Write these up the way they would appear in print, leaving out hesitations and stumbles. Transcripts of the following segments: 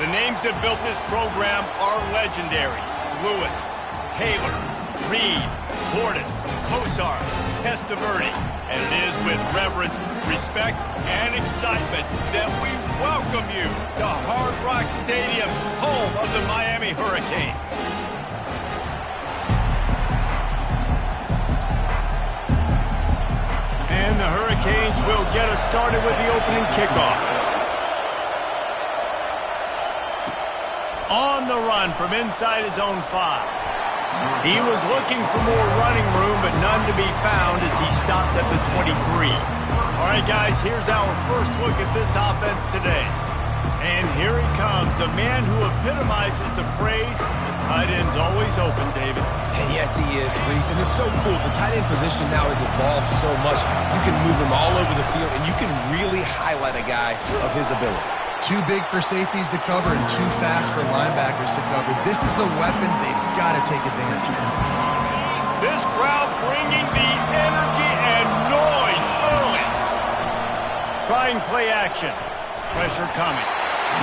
The names that built this program are legendary. Lewis, Taylor, Reed, Portis, Kosar, Testaverde. And it is with reverence, respect, and excitement that we welcome you to Hard Rock Stadium, home of the Miami Hurricanes. And the Hurricanes will get us started with the opening kickoff. On the run from inside his own 5. He was looking for more running room, but none to be found as he stopped at the 23. All right, guys, here's our first look at this offense today. And here he comes, a man who epitomizes the phrase, the tight end's always open, David. And yes, he is, Reese, and it's so cool. The tight end position now has evolved so much. You can move him all over the field, and you can really highlight a guy of his ability. Too big for safeties to cover and too fast for linebackers to cover. This is a weapon they've got to take advantage of. This crowd bringing the energy and noise early. Trying play action. Pressure coming.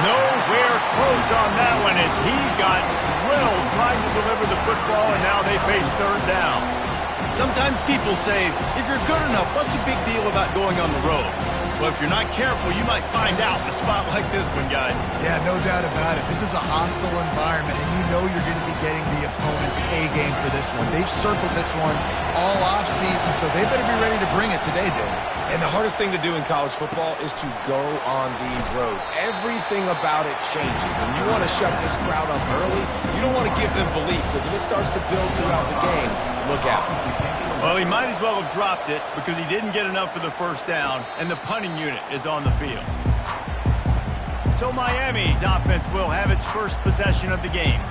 Nowhere close on that one as he got drilled trying to deliver the football, and now they face third down. Sometimes people say, if you're good enough, what's the big deal about going on the road? Well, if you're not careful, you might find out in a spot like this one, guys. Yeah, no doubt about it. This is a hostile environment, and you know you're going to be getting the opponent's A-game for this one. They've circled this one all off-season, so they better be ready to bring it today, David. And the hardest thing to do in college football is to go on the road. Everything about it changes, and you want to shut this crowd up early. You don't want to give them belief, because if it starts to build throughout the game, look out. Well, he might as well have dropped it because he didn't get enough for the first down, and the punting unit is on the field. So Miami's offense will have its first possession of the game.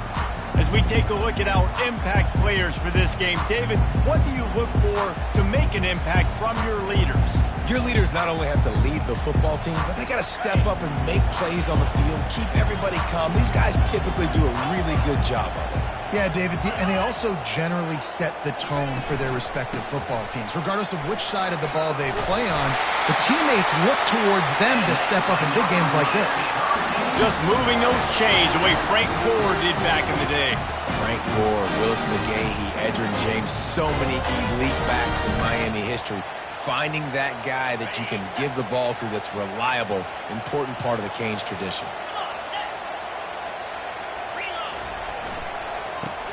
As we take a look at our impact players for this game, David, what do you look for to make an impact from your leaders? Your leaders not only have to lead the football team, but they got to step up and make plays on the field, keep everybody calm. These guys typically do a really good job of it. Yeah, David, and they also generally set the tone for their respective football teams. Regardless of which side of the ball they play on, the teammates look towards them to step up in big games like this. Just moving those chains the way Frank Gore did back in the day. Frank Gore, Willis McGahee, Edgerrin James, so many elite backs in Miami history. Finding that guy that you can give the ball to that's reliable, important part of the Canes tradition.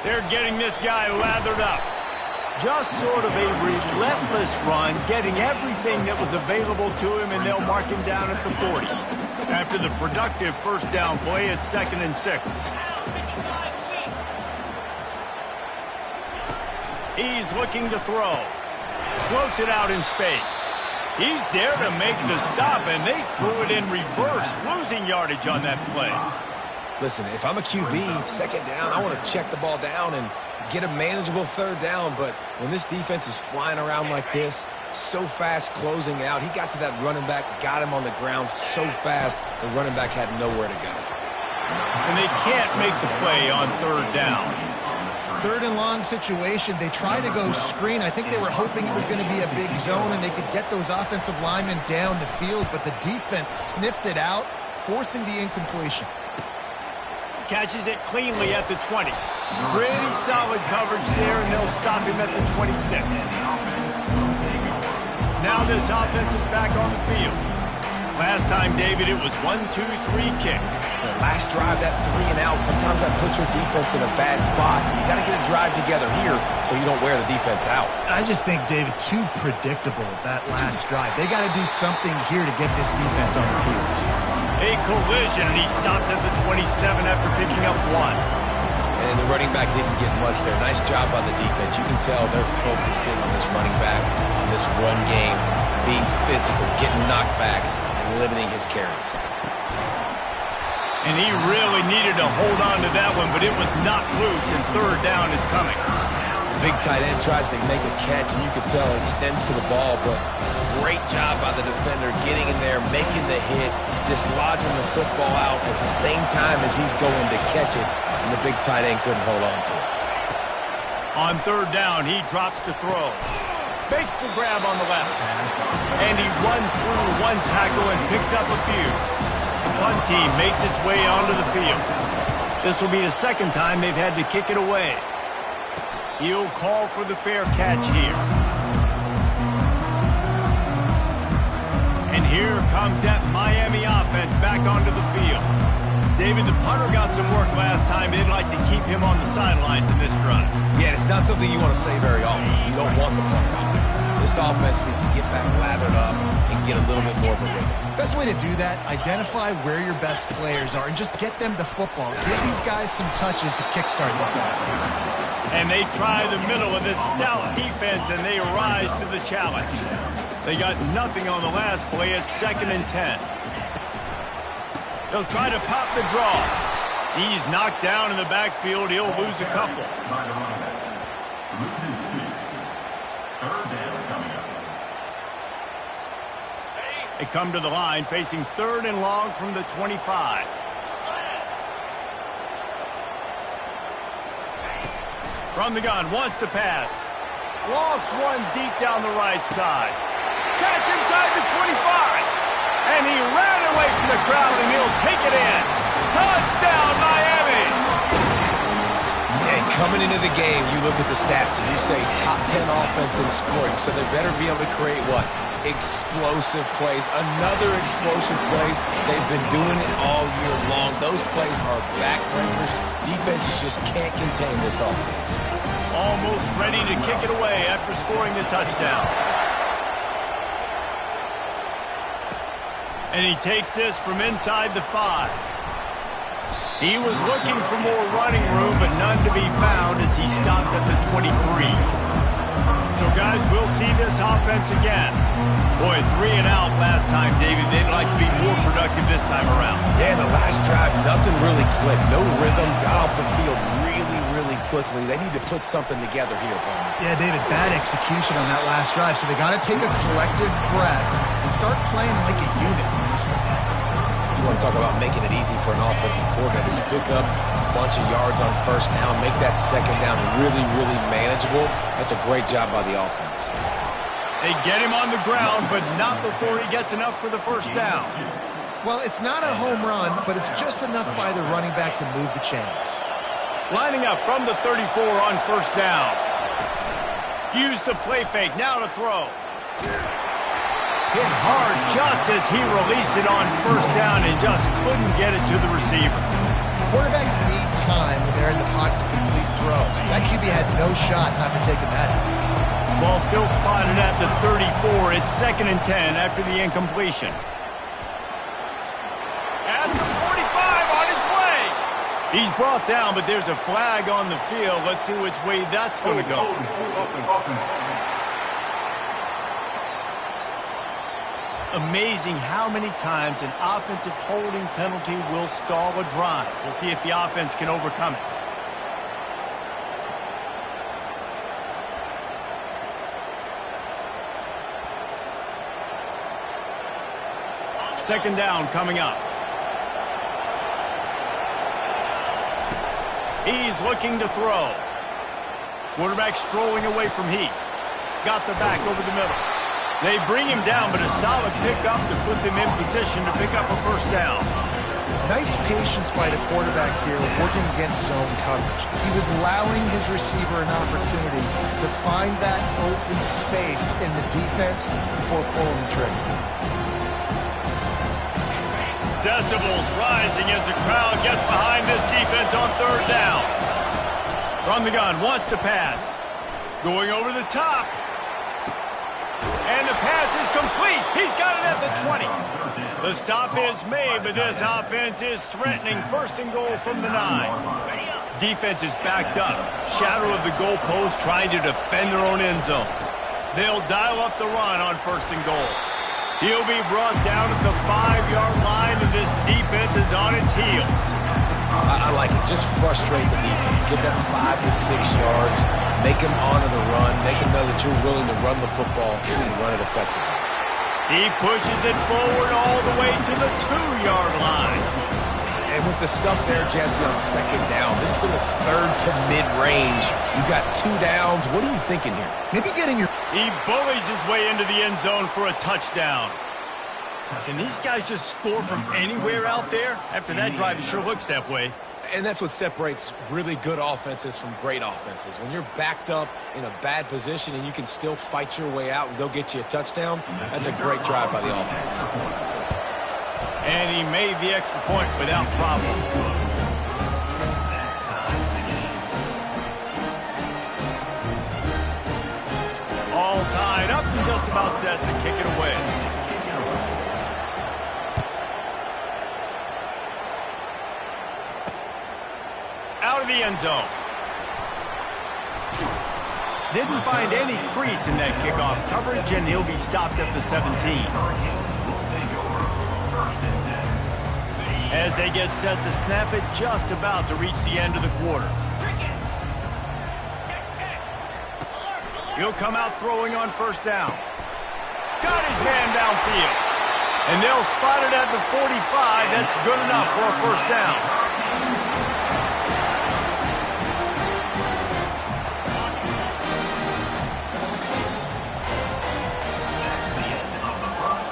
They're getting this guy lathered up. Just sort of a relentless run, getting everything that was available to him, and they'll mark him down at the 40. After the productive first down play, it's 2nd and 6. He's looking to throw. Floats it out in space. He's there to make the stop, and they threw it in reverse, losing yardage on that play. Listen, if I'm a QB, second down, I want to check the ball down and get a manageable third down. But when this defense is flying around like this, so fast closing out, he got to that running back, got him on the ground so fast, the running back had nowhere to go. And they can't make the play on third down. Third and long situation. They try to go screen. I think they were hoping it was going to be a big zone and they could get those offensive linemen down the field, but the defense sniffed it out, forcing the incompletion. Catches it cleanly at the 20. Pretty solid coverage there, and they'll stop him at the 26. Now this offense is back on the field. Last time, David, it was 1-2-3 kick. The last drive, that 3 and out, sometimes that puts your defense in a bad spot. You got to get a drive together here so you don't wear the defense out. I just think, David, too predictable, that last drive. They got to do something here to get this defense on their heels. A collision, and he stopped at the 27 after picking up 1. And the running back didn't get much there. Nice job on the defense. You can tell they're focused in on this running back, on this run game, being physical, getting knockbacks, and limiting his carries. And he really needed to hold on to that one, but it was not loose, and third down is coming. The big tight end tries to make a catch, and you can tell it extends to the ball, but great job by the defender getting in there, making the hit, dislodging the football out at the same time as he's going to catch it, and the big tight end couldn't hold on to it. On third down, he drops to throw. Fakes the grab on the left. And he runs through one tackle and picks up a few. Punt team makes its way onto the field. This will be the second time they've had to kick it away. He'll call for the fair catch here. And here comes that Miami offense back onto the field. David, the punter got some work last time. They'd like to keep him on the sidelines in this drive. Yeah, it's not something you want to say very often. You don't want the punter out there. This offense needs to get back lathered up and get a little bit more of a rhythm. Best way to do that, identify where your best players are and just get them the football. Give these guys some touches to kickstart this offense. And they try the middle of this stout defense, and they rise to the challenge. They got nothing on the last play. It's 2nd and 10. They'll try to pop the draw. He's knocked down in the backfield. He'll lose a couple. They come to the line facing 3rd and long from the 25. From the gun, wants to pass. Lost one deep down the right side. Catch inside the 25. And he ran away from the crowd, and he'll take it in. Touchdown, Miami! And coming into the game, you look at the stats and you say top 10 offense in scoring, so they better be able to create what? Explosive plays. Another explosive plays. They've been doing it all year long. Those plays are backbreakers. Defenses just can't contain this offense. Almost ready to kick it away after scoring the touchdown. And he takes this from inside the 5. He was looking for more running room, but none to be found as he stopped at the 23. So, guys, we'll see this offense again. Boy, 3 and out last time, David. They'd like to be more productive this time around. Yeah, in the last drive, nothing really clicked. No rhythm. Got off the field really quickly. They need to put something together here, Palmer. Yeah, David, bad execution on that last drive, so they got to take a collective breath and start playing like a unit. You want to talk about making it easy for an offensive coordinator. You pick up a bunch of yards on 1st down, make that 2nd down really manageable. That's a great job by the offense. They get him on the ground, but not before he gets enough for the 1st down. Well, it's not a home run, but it's just enough by the running back to move the chains. Lining up from the 34 on 1st down. Use the play fake, now to throw. Hit hard just as he released it on 1st down and just couldn't get it to the receiver. Quarterbacks need time when they're in the pocket to complete throws. That QB had no shot after taking that out. Ball still spotted at the 34. It's 2nd and 10 after the incompletion. At the 45 on his way. He's brought down, but there's a flag on the field. Let's see which way that's going to go. Amazing how many times an offensive holding penalty will stall a drive. We'll see if the offense can overcome it. Second down coming up. He's looking to throw. Quarterback strolling away from Heath. Got the back over the middle. They bring him down, but a solid pickup to put them in position to pick up a 1st down. Nice patience by the quarterback here working against zone coverage. He was allowing his receiver an opportunity to find that open space in the defense before pulling the trigger. Decibels rising as the crowd gets behind this defense on 3rd down. From the gun, wants to pass. Going over the top. And the pass is complete. He's got it at the 20. The stop is made, but this offense is threatening 1st and goal from the 9. Defense is backed up. Shadow of the goalpost trying to defend their own end zone. They'll dial up the run on 1st and goal. He'll be brought down at the 5-yard line, and this defense is on its heels. I like it. Just frustrate the defense. Get that 5 to 6 yards. Make them honor the run. Make them know that you're willing to run the football and run it effectively. He pushes it forward all the way to the 2-yard line. And with the stuff there, Jesse, on 2nd down, this little 3rd to mid-range, you got 2 downs. What are you thinking here? Maybe getting your... He bullies his way into the end zone for a touchdown. Can these guys just score from anywhere out there? After that drive, it sure looks that way. And that's what separates really good offenses from great offenses. When you're backed up in a bad position and you can still fight your way out and go get you a touchdown, that's a great drive by the offense. And he made the extra point without problem. All tied up and just about set to kick it away. Out of the end zone. Didn't find any crease in that kickoff coverage, and he'll be stopped at the 17. As they get set to snap it, just about to reach the end of the quarter. He'll come out throwing on first down. Got his man downfield. And they'll spot it at the 45. That's good enough for a first down.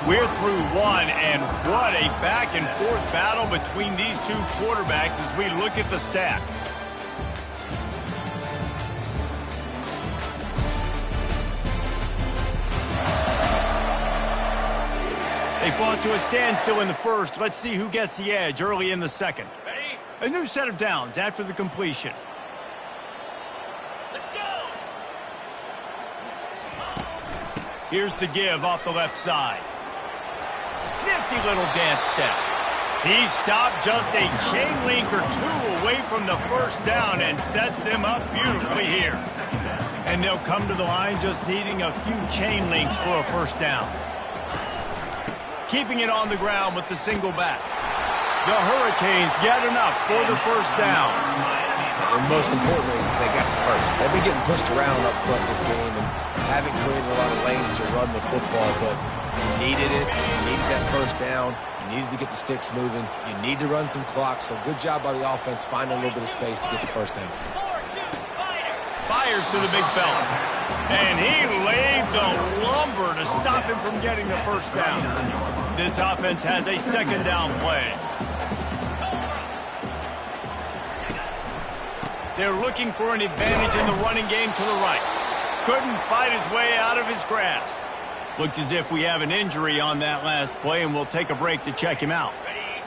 We're through one, and what a back-and-forth battle between these two quarterbacks as we look at the stats. They fought to a standstill in the first. Let's see who gets the edge early in the second. A new set of downs after the completion. Let's go. Here's the give off the left side. Nifty little dance step. He stopped just a chain link or two away from the first down and sets them up beautifully here. And they'll come to the line just needing a few chain links for a first down. Keeping it on the ground with the single back. The Hurricanes get enough for the first down. And most importantly, they got the first. They've been getting pushed around up front this game and haven't created a lot of lanes to run the football, but you needed it. You needed that first down. You needed to get the sticks moving. You need to run some clock, so good job by the offense finding a little bit of space to get the first down. Fires to the big fella. And he laid the lumber to stop him from getting the first down. This offense has a second down play. They're looking for an advantage in the running game to the right. Couldn't fight his way out of his grasp. Looks as if we have an injury on that last play, and we'll take a break to check him out.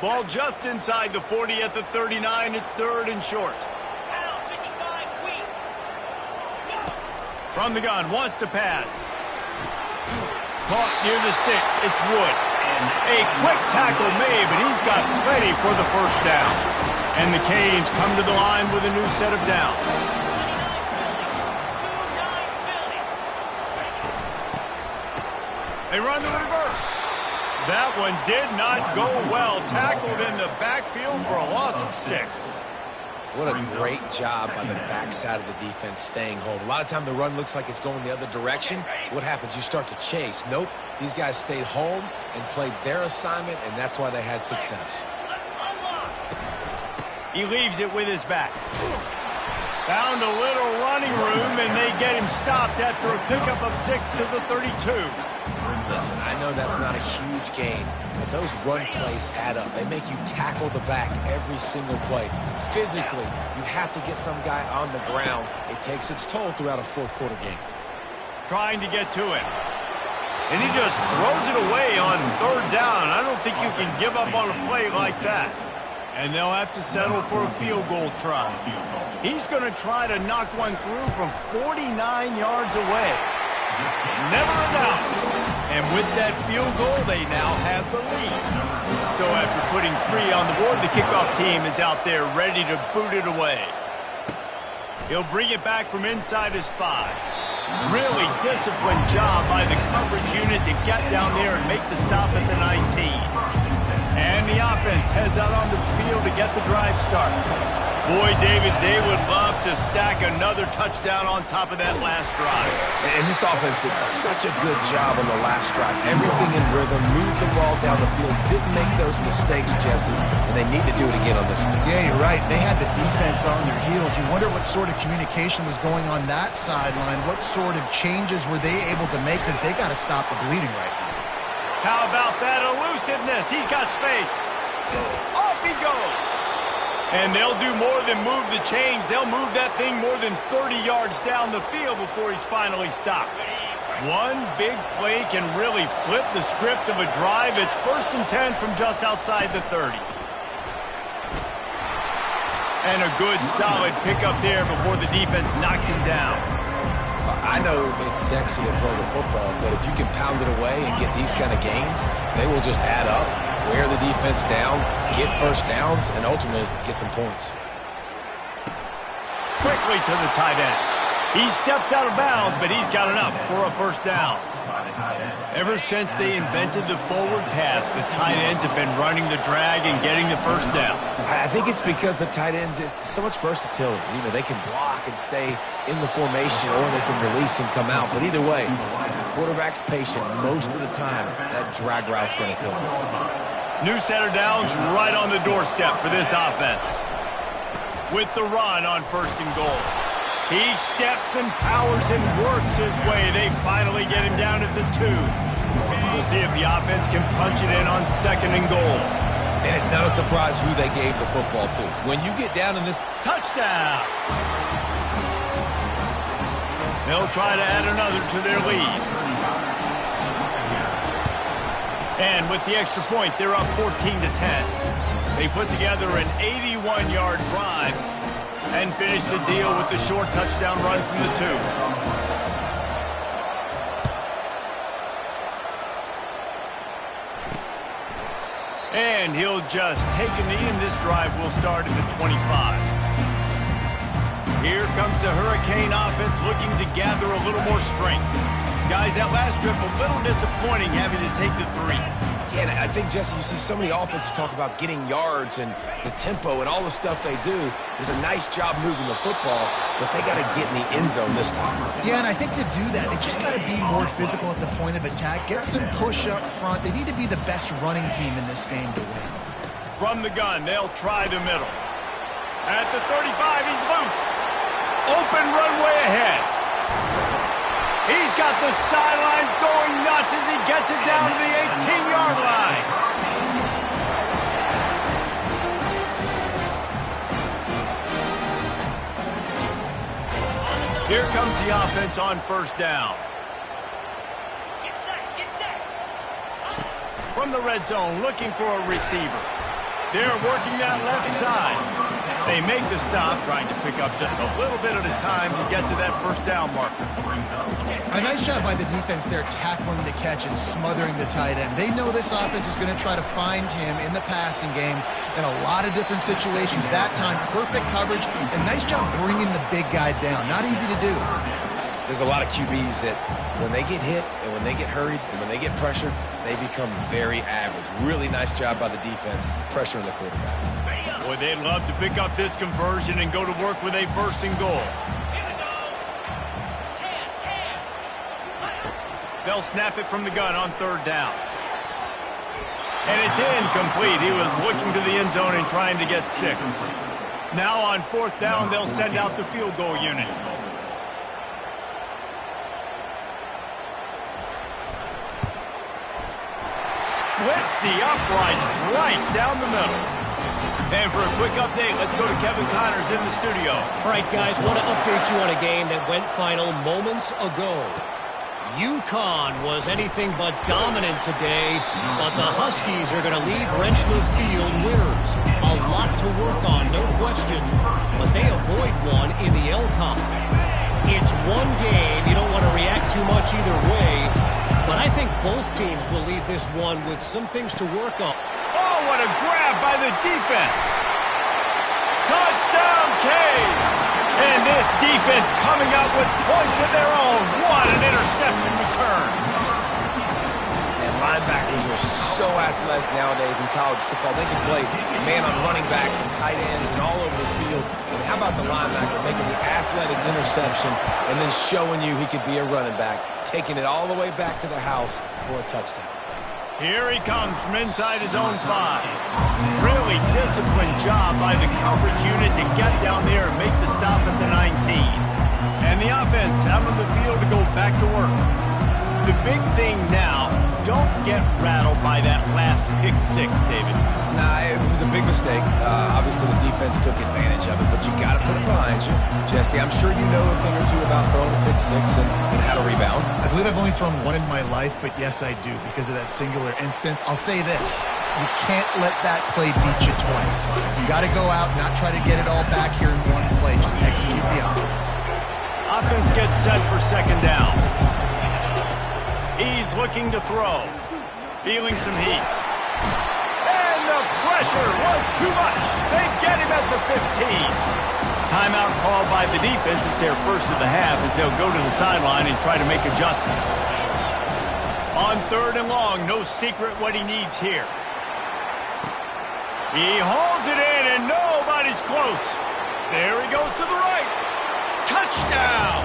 Ball just inside the 40 at the 39. It's third and short. From the gun, wants to pass. Caught near the sticks. It's Wood. A quick tackle made, but he's got plenty for the first down. And the Canes come to the line with a new set of downs. They run the reverse. That one did not go well. Tackled in the backfield for a loss of 6. What a great job by the backside of the defense staying home. A lot of time the run looks like it's going the other direction. What happens? You start to chase. Nope. These guys stayed home and played their assignment, and that's why they had success. He leaves it with his back. Found a little running room, and they get him stopped after a pickup of 6 to the 32. Listen, I know that's not a huge gain, but those run plays add up. They make you tackle the back every single play. Physically, you have to get some guy on the ground. It takes its toll throughout a fourth quarter game. Trying to get to him. And he just throws it away on third down. I don't think you can give up on a play like that. And they'll have to settle for a field goal try. He's going to try to knock one through from 49 yards away. Never a doubt. And with that field goal, they now have the lead. So after putting 3 on the board, the kickoff team is out there ready to boot it away. He'll bring it back from inside his 5. Really disciplined job by the coverage unit to get down there and make the stop at the 19. And the offense heads out onto the field to get the drive started. Boy, David, they would love to stack another touchdown on top of that last drive. And this offense did such a good job on the last drive. Everything in rhythm, moved the ball down the field, didn't make those mistakes, Jesse, and they need to do it again on this one. Yeah, you're right. They had the defense on their heels. You wonder what sort of communication was going on that sideline. What sort of changes were they able to make, because they got to stop the bleeding right now. How about that elusiveness? He's got space. Off he goes. And they'll do more than move the chains. They'll move that thing more than 30 yards down the field before he's finally stopped. One big play can really flip the script of a drive. It's 1st and 10 from just outside the 30. And a good, solid pickup there before the defense knocks him down. I know it's sexy to throw the football, but if you can pound it away and get these kind of gains, they will just add up, wear the defense down, get first downs, and ultimately get some points. Quickly to the tight end. He steps out of bounds, but he's got enough for a first down. Ever since they invented the forward pass, the tight ends have been running the drag and getting the first down. I think it's because the tight ends is so much versatility. You know, they can block and stay in the formation, or they can release and come out. But either way, if the quarterback's patient most of the time, that drag route's going to kill him. New set of downs right on the doorstep for this offense. With the run on 1st and goal. He steps and powers and works his way. They finally get him down at the 2. We'll see if the offense can punch it in on 2nd and goal. And it's not a surprise who they gave the football to. When you get down in this... Touchdown! They'll try to add another to their lead. And with the extra point, they're up 14-10. They put together an 81-yard drive and finish the deal with the short touchdown run from the 2. And he'll just take a knee, and this drive will start at the 25. Here comes the Hurricane offense looking to gather a little more strength. Guys, that last trip a little disappointing having to take the 3. Yeah, I think, Jesse, you see so many offenses talk about getting yards and the tempo and all the stuff they do. It was a nice job moving the football, but they got to get in the end zone this time. Yeah, and I think to do that, they just got to be more physical at the point of attack, get some push up front. They need to be the best running team in this game to win. From the gun, they'll try the middle. At the 35, he's loose. Open runway ahead. He's got the sidelines going nuts as he gets it down to the 18-yard line. Here comes the offense on 1st down. Get set. From the red zone, looking for a receiver. They're working that left side. They make the stop, trying to pick up just a little bit at a time to get to that 1st down marker. A nice job by the defense there, tackling the catch and smothering the tight end. They know this offense is going to try to find him in the passing game in a lot of different situations. That time, perfect coverage, and nice job bringing the big guy down. Not easy to do. There's a lot of QBs that when they get hit and when they get hurried and when they get pressured, they become very average. Really nice job by the defense pressuring the quarterback. Boy, they'd love to pick up this conversion and go to work with a 1st and goal. They'll snap it from the gun on 3rd down. And it's incomplete. He was looking to the end zone and trying to get 6. Now on 4th down, they'll send out the field goal unit. Splits the uprights right down the middle. And for a quick update, let's go to Kevin Connors in the studio. All right, guys, want to update you on a game that went final moments ago. UConn was anything but dominant today, but the Huskies are going to leave Wrenchler Field winners. A lot to work on, no question, but they avoid one in the LCON. It's one game. You don't want to react too much either way, but I think both teams will leave this one with some things to work on. Oh, what a grab by the defense. Touchdown, Canes. And this defense coming up with points of their own. What an interception return. And linebackers are so athletic nowadays in college football. They can play man on running backs and tight ends and all over the field. And how about the linebacker making the athletic interception and then showing you he could be a running back, taking it all the way back to the house for a touchdown. Here he comes from inside his own 5. Really disciplined job by the coverage unit to get down there and make the stop at the 19. And the offense out on the field to go back to work. The big thing now don't get rattled by that last pick six, David. Nah, it was a big mistake. Obviously, the defense took advantage of it, but you got to put it behind you. Jesse, I'm sure you know a thing or two about throwing a pick six and how to rebound. I believe I've only thrown one in my life, but yes, I do, because of that singular instance. I'll say this. You can't let that play beat you twice. You got to go out, not try to get it all back here in one play. Just execute the offense. Offense gets set for second down. He's looking to throw. Feeling some heat. And the pressure was too much. They get him at the 15. Timeout called by the defense. It's their first of the half as they'll go to the sideline and try to make adjustments. On third and long, no secret what he needs here. He hauls it in, and nobody's close. There he goes to the right. Touchdown!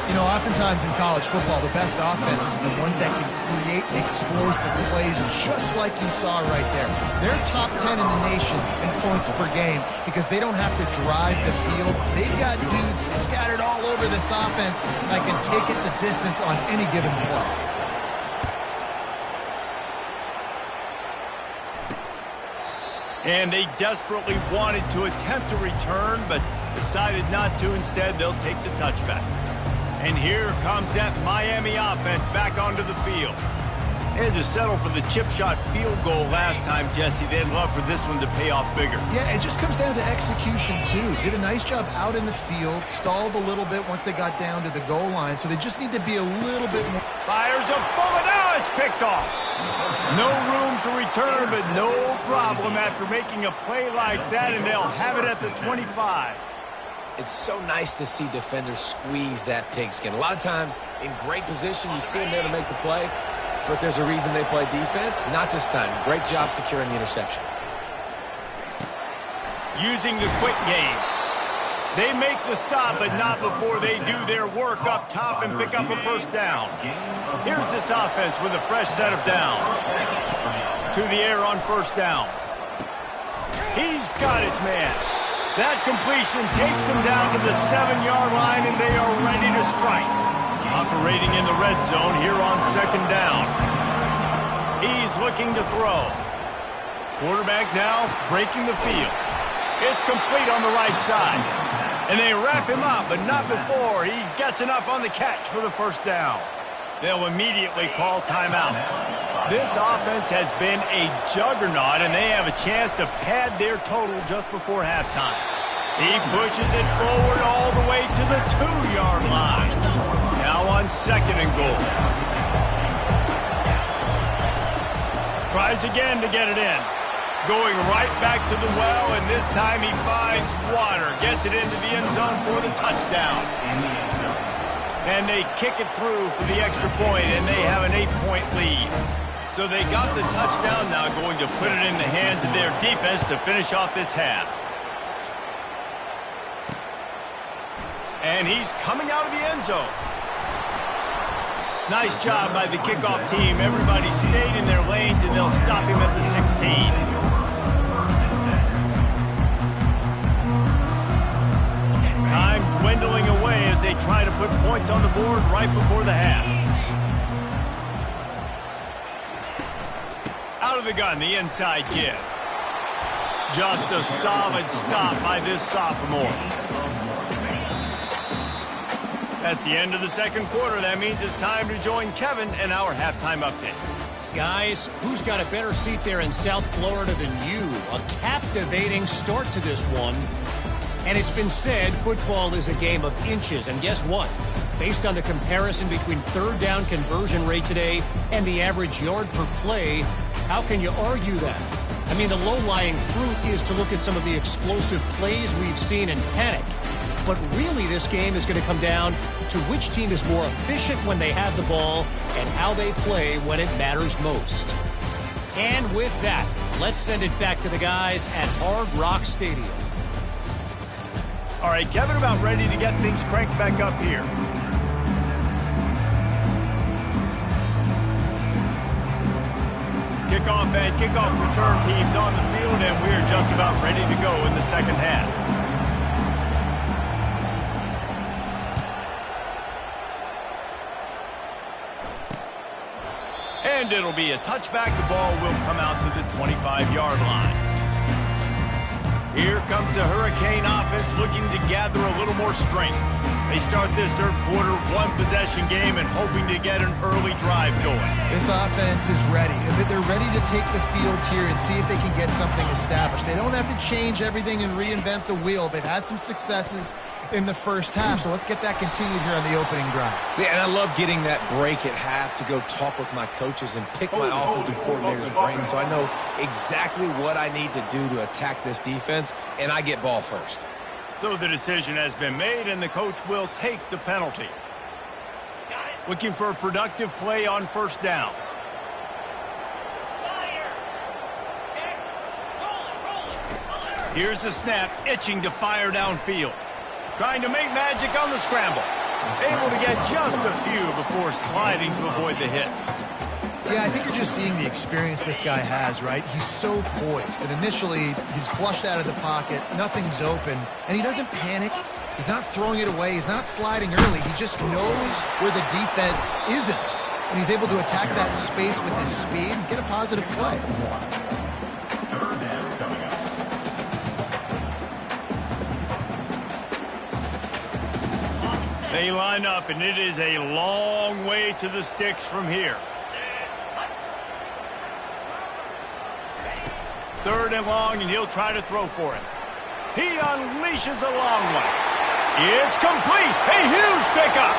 You know, oftentimes in college football, the best offenses are the ones that can create explosive plays just like you saw right there. They're top 10 in the nation in points per game because they don't have to drive the field. They've got dudes scattered all over this offense that can take it the distance on any given play. And they desperately wanted to attempt a return, but decided not to. Instead, they'll take the touchback. And here comes that Miami offense back onto the field. They had to settle for the chip shot field goal last time, Jesse. They'd love for this one to pay off bigger. Yeah, it just comes down to execution, too. Did a nice job out in the field, stalled a little bit once they got down to the goal line, so they just need to be a little bit more... Fires a bullet. Now it's picked off. No room to return, but no problem after making a play like that, and they'll have it at the 25. It's so nice to see defenders squeeze that pigskin. A lot of times, in great position, you see them there to make the play, but there's a reason they play defense. Not this time. Great job securing the interception. Using the quick game. They make the stop, but not before they do their work up top and pick up a first down. Here's this offense with a fresh set of downs. To the air on first down. He's got his man. That completion takes them down to the 7-yard line, and they are ready to strike. Operating in the red zone here on second down. He's looking to throw. Quarterback now breaking the field. It's complete on the right side. And they wrap him up, but not before he gets enough on the catch for the first down. They'll immediately call timeout. This offense has been a juggernaut, and they have a chance to pad their total just before halftime. He pushes it forward all the way to the 2-yard line. Now on second and goal. Tries again to get it in. Going right back to the well, and this time he finds water. Gets it into the end zone for the touchdown. And they kick it through for the extra point, and they have an 8-point lead. So they got the touchdown, now going to put it in the hands of their defense to finish off this half. And he's coming out of the end zone. Nice job by the kickoff team. Everybody stayed in their lanes, and they'll stop him at the 16. Time dwindling away as they try to put points on the board right before the half. Out of the gun, the inside give. Just a solid stop by this sophomore. That's the end of the second quarter. That means it's time to join Kevin in our halftime update. Guys, who's got a better seat there in South Florida than you? A captivating start to this one. And it's been said football is a game of inches. And guess what? Based on the comparison between third down conversion rate today and the average yard per play, how can you argue that? I mean, the low-lying fruit is to look at some of the explosive plays we've seen and panic. But really, this game is going to come down to which team is more efficient when they have the ball and how they play when it matters most. And with that, let's send it back to the guys at Hard Rock Stadium. All right, Kevin, about ready to get things cranked back up here. Kickoff and kickoff return teams on the field, and we're just about ready to go in the second half. And it'll be a touchback. The ball will come out to the 25-yard line. Here comes the Hurricane offense looking to gather a little more strength. They start this third quarter one-possession game and hoping to get an early drive going. This offense is ready, and they're ready to take the field here and see if they can get something established. They don't have to change everything and reinvent the wheel. They've had some successes in the first half, so let's get that continued here on the opening drive. Yeah, and I love getting that break at half to go talk with my coaches and pick my offensive coordinator's brain so I know exactly what I need to do to attack this defense, and I get ball first. So the decision has been made, and the coach will take the penalty. Looking for a productive play on first down. Here's the snap, itching to fire downfield. Trying to make magic on the scramble. Able to get just a few before sliding to avoid the hits. Yeah, I think you're just seeing the experience this guy has, right? He's so poised that initially he's flushed out of the pocket, nothing's open, and he doesn't panic. He's not throwing it away. He's not sliding early. He just knows where the defense isn't, and he's able to attack that space with his speed and get a positive play. They line up, and it is a long way to the sticks from here. Third and long, and he'll try to throw for it. He unleashes a long one. It's complete. A huge pickup.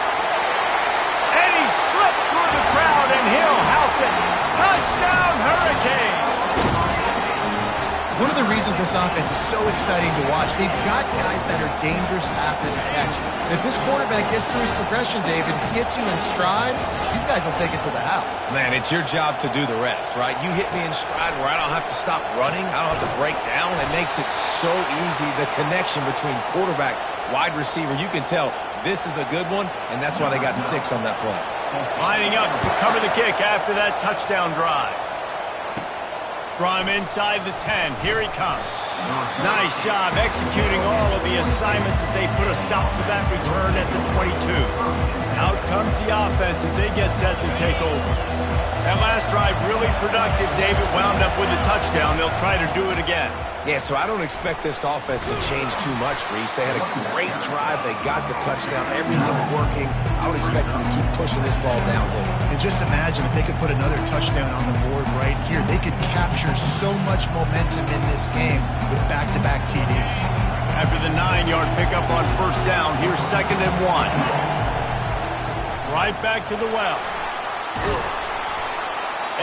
And he slipped through the crowd, and he'll house it. Touchdown, Hurricane. One of the reasons this offense is so exciting to watch, they've got guys that are dangerous after the catch. And if this quarterback gets through his progression, David, hits you in stride, these guys will take it to the house. Man, it's your job to do the rest, right? You hit me in stride where I don't have to stop running. I don't have to break down. It makes it so easy. The connection between quarterback, wide receiver, you can tell this is a good one, and that's why they got 6 on that play. Lining up to cover the kick after that touchdown drive. From inside the 10, here he comes. Nice job executing all of the assignments as they put a stop to that return at the 22. Out comes the offense as they get set to take over. That last drive really productive. David wound up with a touchdown. They'll try to do it again. Yeah, so I don't expect this offense to change too much, Reese. They had a great drive. They got the touchdown. Everything working. I would expect them to keep pushing this ball downhill. And just imagine if they could put another touchdown on the board right here. They could capture so much momentum in this game with back-to-back TDs. After the 9-yard pickup on first down, here's 2nd and 1. Right back to the well.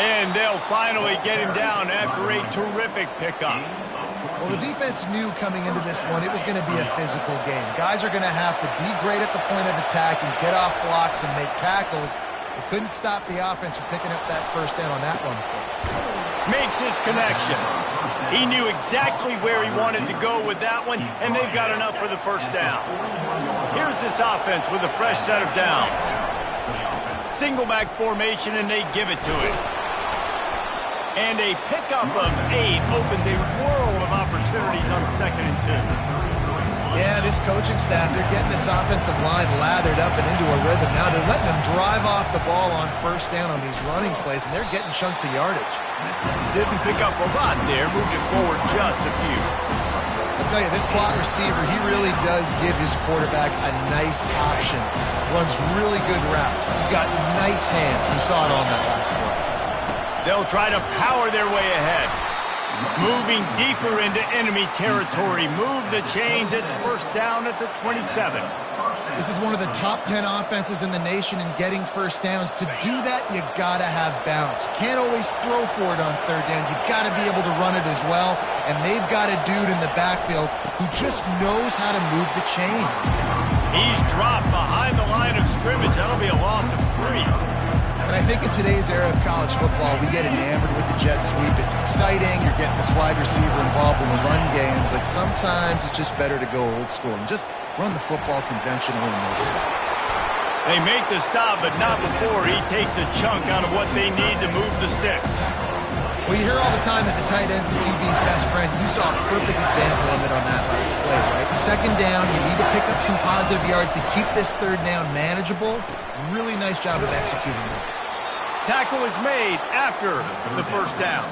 And they'll finally get him down after a terrific pickup. Well, the defense knew coming into this one it was going to be a physical game. Guys are going to have to be great at the point of attack and get off blocks and make tackles. They couldn't stop the offense from picking up that first down on that one play. Makes his connection. He knew exactly where he wanted to go with that one, and they've got enough for the first down. Here's this offense with a fresh set of downs. Single back formation, and they give it to him. And a pickup of 8 opens a world of opportunities on 2nd and 2. Yeah, this coaching staff, they're getting this offensive line lathered up and into a rhythm. Now they're letting them drive off the ball on first down on these running plays, and they're getting chunks of yardage. Didn't pick up a lot there, moved it forward just a few. I'll tell you, this slot receiver, he really does give his quarterback a nice option. Runs really good routes. He's got nice hands. You saw it on that last play. They'll try to power their way ahead. Moving deeper into enemy territory. Move the chains. It's first down at the 27. This is one of the top 10 offenses in the nation in getting first downs. To do that, you got to have bounce. Can't always throw for it on third down. You've got to be able to run it as well. And they've got a dude in the backfield who just knows how to move the chains. He's dropped behind the line of scrimmage. That'll be a loss of 3. And I think in today's era of college football, we get enamored with the jet sweep. It's exciting. You're getting this wide receiver involved in the run game. But sometimes it's just better to go old school and just run the football conventional and move the side. They make the stop, but not before he takes a chunk out of what they need to move the sticks. Well, you hear all the time that the tight end's the QB's best friend. You saw a perfect example of it on that last play, right? 2nd down, you need to pick up some positive yards to keep this third down manageable. Really nice job of executing it. Tackle is made after the first down.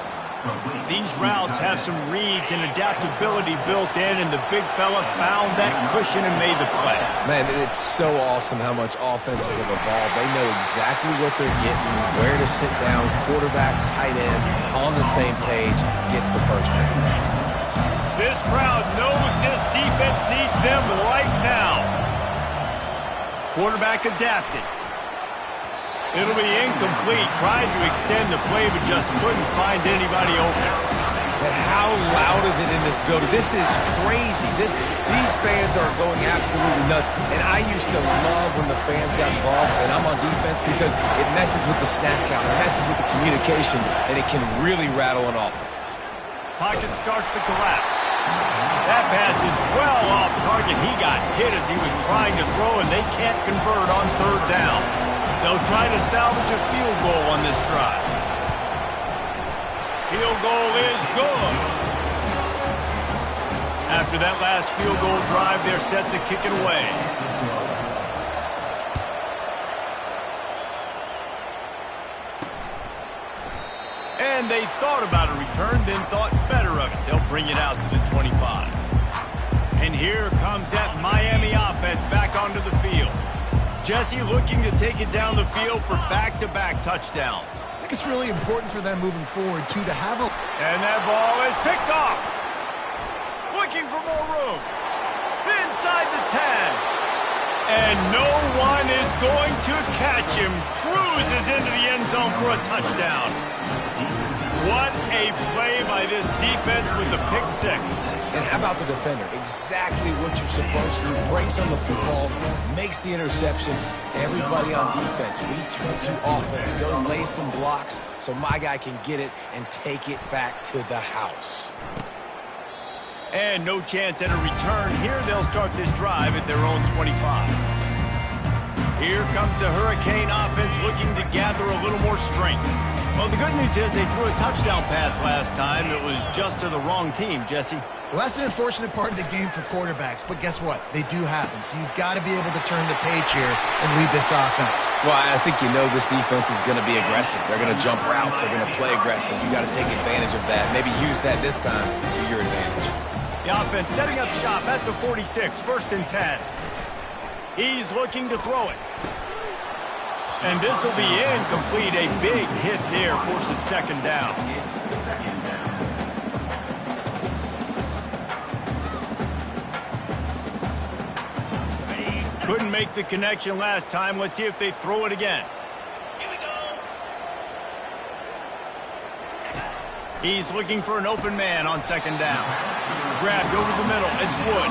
These routes have some reads and adaptability built in, and the big fella found that cushion and made the play. Man, it's so awesome how much offenses have evolved. They know exactly what they're getting, where to sit down, quarterback, tight end, on the same page, gets the first down. This crowd knows this defense needs them right now. Quarterback adapted. It'll be incomplete. Tried to extend the play, but just couldn't find anybody open. But how loud is it in this building? This is crazy. These fans are going absolutely nuts. And I used to love when the fans got involved, and I'm on defense, because it messes with the snap count, it messes with the communication, and it can really rattle an offense. Pocket starts to collapse. That pass is well off target. He got hit as he was trying to throw, and they can't convert on third down. They'll try to salvage a field goal on this drive. Field goal is good. After that last field goal drive, they're set to kick it away. And they thought about a return, then thought better of it. They'll bring it out to the 25. And here comes that Miami offense back onto the field. Jesse looking to take it down the field for back-to-back touchdowns. I think it's really important for them moving forward, too, to have a... And that ball is picked off. Looking for more room. Inside the 10. And no one is going to catch him. Cruises into the end zone for a touchdown. What a play by this defense with the pick six. And how about the defender? Exactly what you're supposed to do. Breaks on the football, makes the interception. Everybody on defense, we turn to offense. Go lay some blocks so my guy can get it and take it back to the house. And no chance at a return. Here they'll start this drive at their own 25. Here comes the Hurricane offense looking to gather a little more strength. Well, the good news is they threw a touchdown pass last time. It was just to the wrong team, Jesse. Well, that's an unfortunate part of the game for quarterbacks, but guess what? They do happen, so you've got to be able to turn the page here and lead this offense. Well, I think you know this defense is going to be aggressive. They're going to jump routes. They're going to play aggressive. You got to take advantage of that. Maybe use that this time to your advantage. The offense setting up shop at the 46, 1st and 10. He's looking to throw it. And this will be incomplete. A big hit there forces second down. Couldn't make the connection last time. Let's see if they throw it again. Here we go. He's looking for an open man on second down. Grabbed over the middle. It's Wood.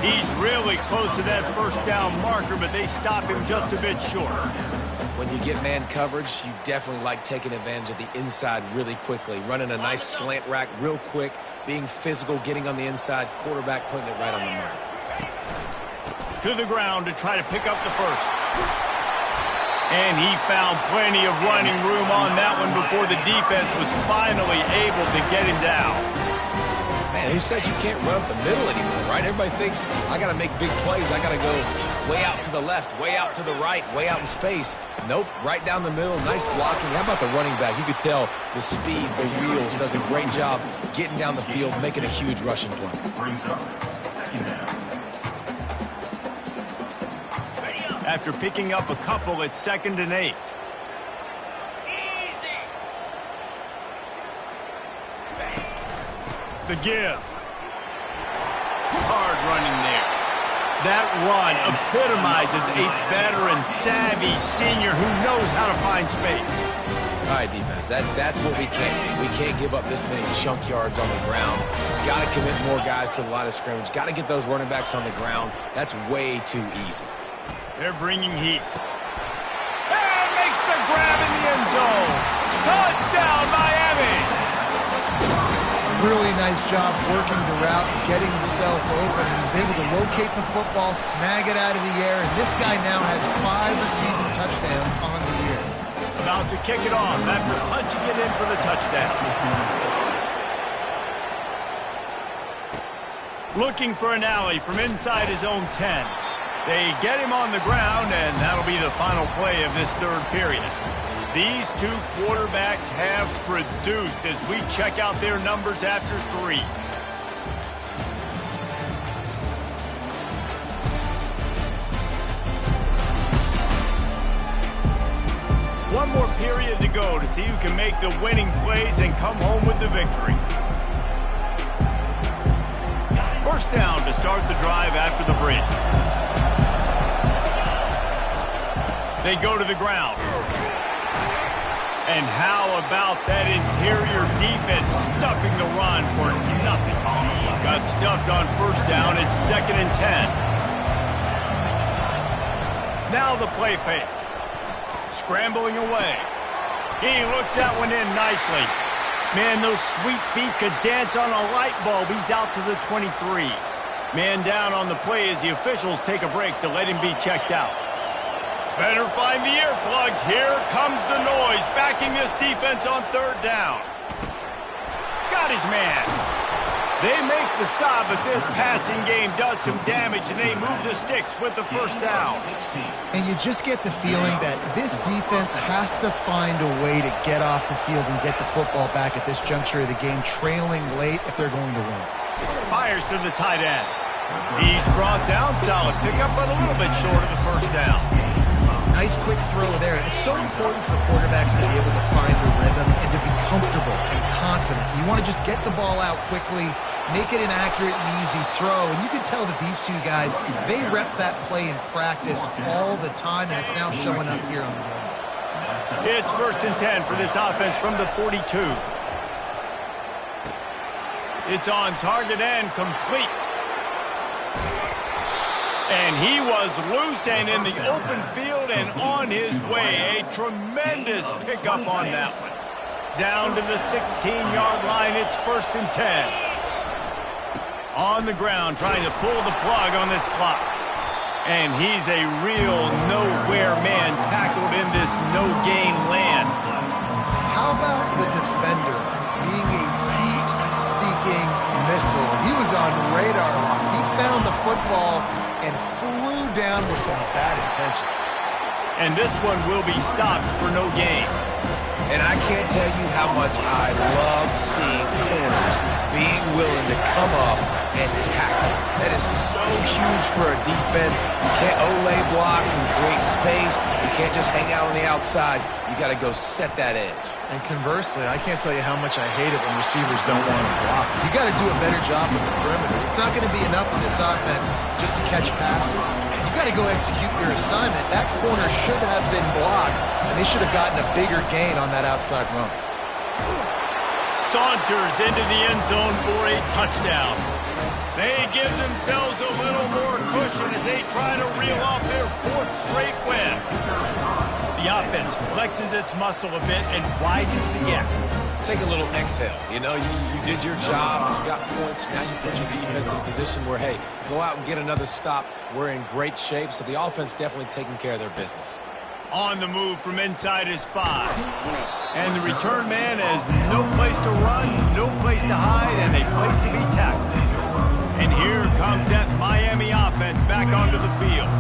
He's really close to that first down marker, but they stop him just a bit short. When you get man coverage, you definitely like taking advantage of the inside really quickly. Running a nice slant rack real quick, being physical, getting on the inside, quarterback putting it right on the mark. To the ground to try to pick up the first. And he found plenty of running room on that one before the defense was finally able to get him down. Man, who says you can't run up the middle anymore, right? Everybody thinks, I got to make big plays. I got to go way out to the left, way out to the right, way out in space. Nope, right down the middle. Nice blocking. How about the running back? You could tell the speed, the wheels, does a great job getting down the field, making a huge rushing play. After picking up a couple, it's 2nd and 8. The give. Hard running there. That run epitomizes a veteran, savvy senior who knows how to find space. All right, defense, that's what we can't do. We can't give up this many chunk yards on the ground. Got to commit more guys to the line of scrimmage. Got to get those running backs on the ground. That's way too easy. They're bringing heat. And makes the grab in the end zone. Touchdown, Miami! Really nice job working the route, getting himself open. He was able to locate the football, snag it out of the air, and this guy now has 5 receiving touchdowns on the year. About to kick it off after punching it in for the touchdown. Looking for an alley from inside his own 10. They get him on the ground, and that'll be the final play of this third period. These two quarterbacks have produced as we check out their numbers after 3. One more period to go to see who can make the winning plays and come home with the victory. First down to start the drive after the break. They go to the ground. And how about that interior defense stuffing the run for nothing? Got stuffed on first down. It's 2nd and 10. Now the play fake. Scrambling away. He looks that one in nicely. Man, those sweet feet could dance on a light bulb. He's out to the 23. Man down on the play as the officials take a break to let him be checked out. Better find the earplugs. Here comes the noise, backing this defense on 3rd down. Got his man. They make the stop, but this passing game does some damage, and they move the sticks with the first down. And you just get the feeling that this defense has to find a way to get off the field and get the football back at this juncture of the game, trailing late if they're going to win. Fires to the tight end. He's brought down. Solid pickup, but a little bit short of the first down. Nice quick throw there. It's so important for quarterbacks to be able to find a rhythm and to be comfortable and confident. You want to just get the ball out quickly, make it an accurate and easy throw. And you can tell that these two guys, they rep that play in practice all the time, and it's now showing up here on the game. It's 1st and 10 for this offense from the 42. It's on target and complete. And he was loose and in the open field and on his way. A tremendous pickup on that one. Down to the 16-yard line, it's 1st and 10. On the ground, trying to pull the plug on this clock. And he's a real nowhere man tackled in this no-gain land. How about the defender being a heat-seeking missile? He was on radar lock. He found the football and flew down with some bad intentions. And this one will be stopped for no gain. And I can't tell you how much I love seeing corners being willing to come up and tackle. That is so huge for a defense. You can't Olay blocks and create space. You can't just hang out on the outside. You got to go set that edge. And conversely, I can't tell you how much I hate it when receivers don't want to block. You got to do a better job with the perimeter. It's not going to be enough in this offense just to catch passes. You got to go execute your assignment. That corner should have been blocked, and they should have gotten a bigger gain on that outside run. Saunters into the end zone for a touchdown. They give themselves a little more cushion as they try to reel off their 4th straight win. The offense flexes its muscle a bit and widens the gap. Take a little exhale. You know, you did your job. You got points. Now you put your defense in a position where, hey, go out and get another stop. We're in great shape. So the offense definitely taking care of their business. On the move from inside his 5. And the return man has no place to run, no place to hide, and a place to be tackled. And here comes that Miami offense back onto the field.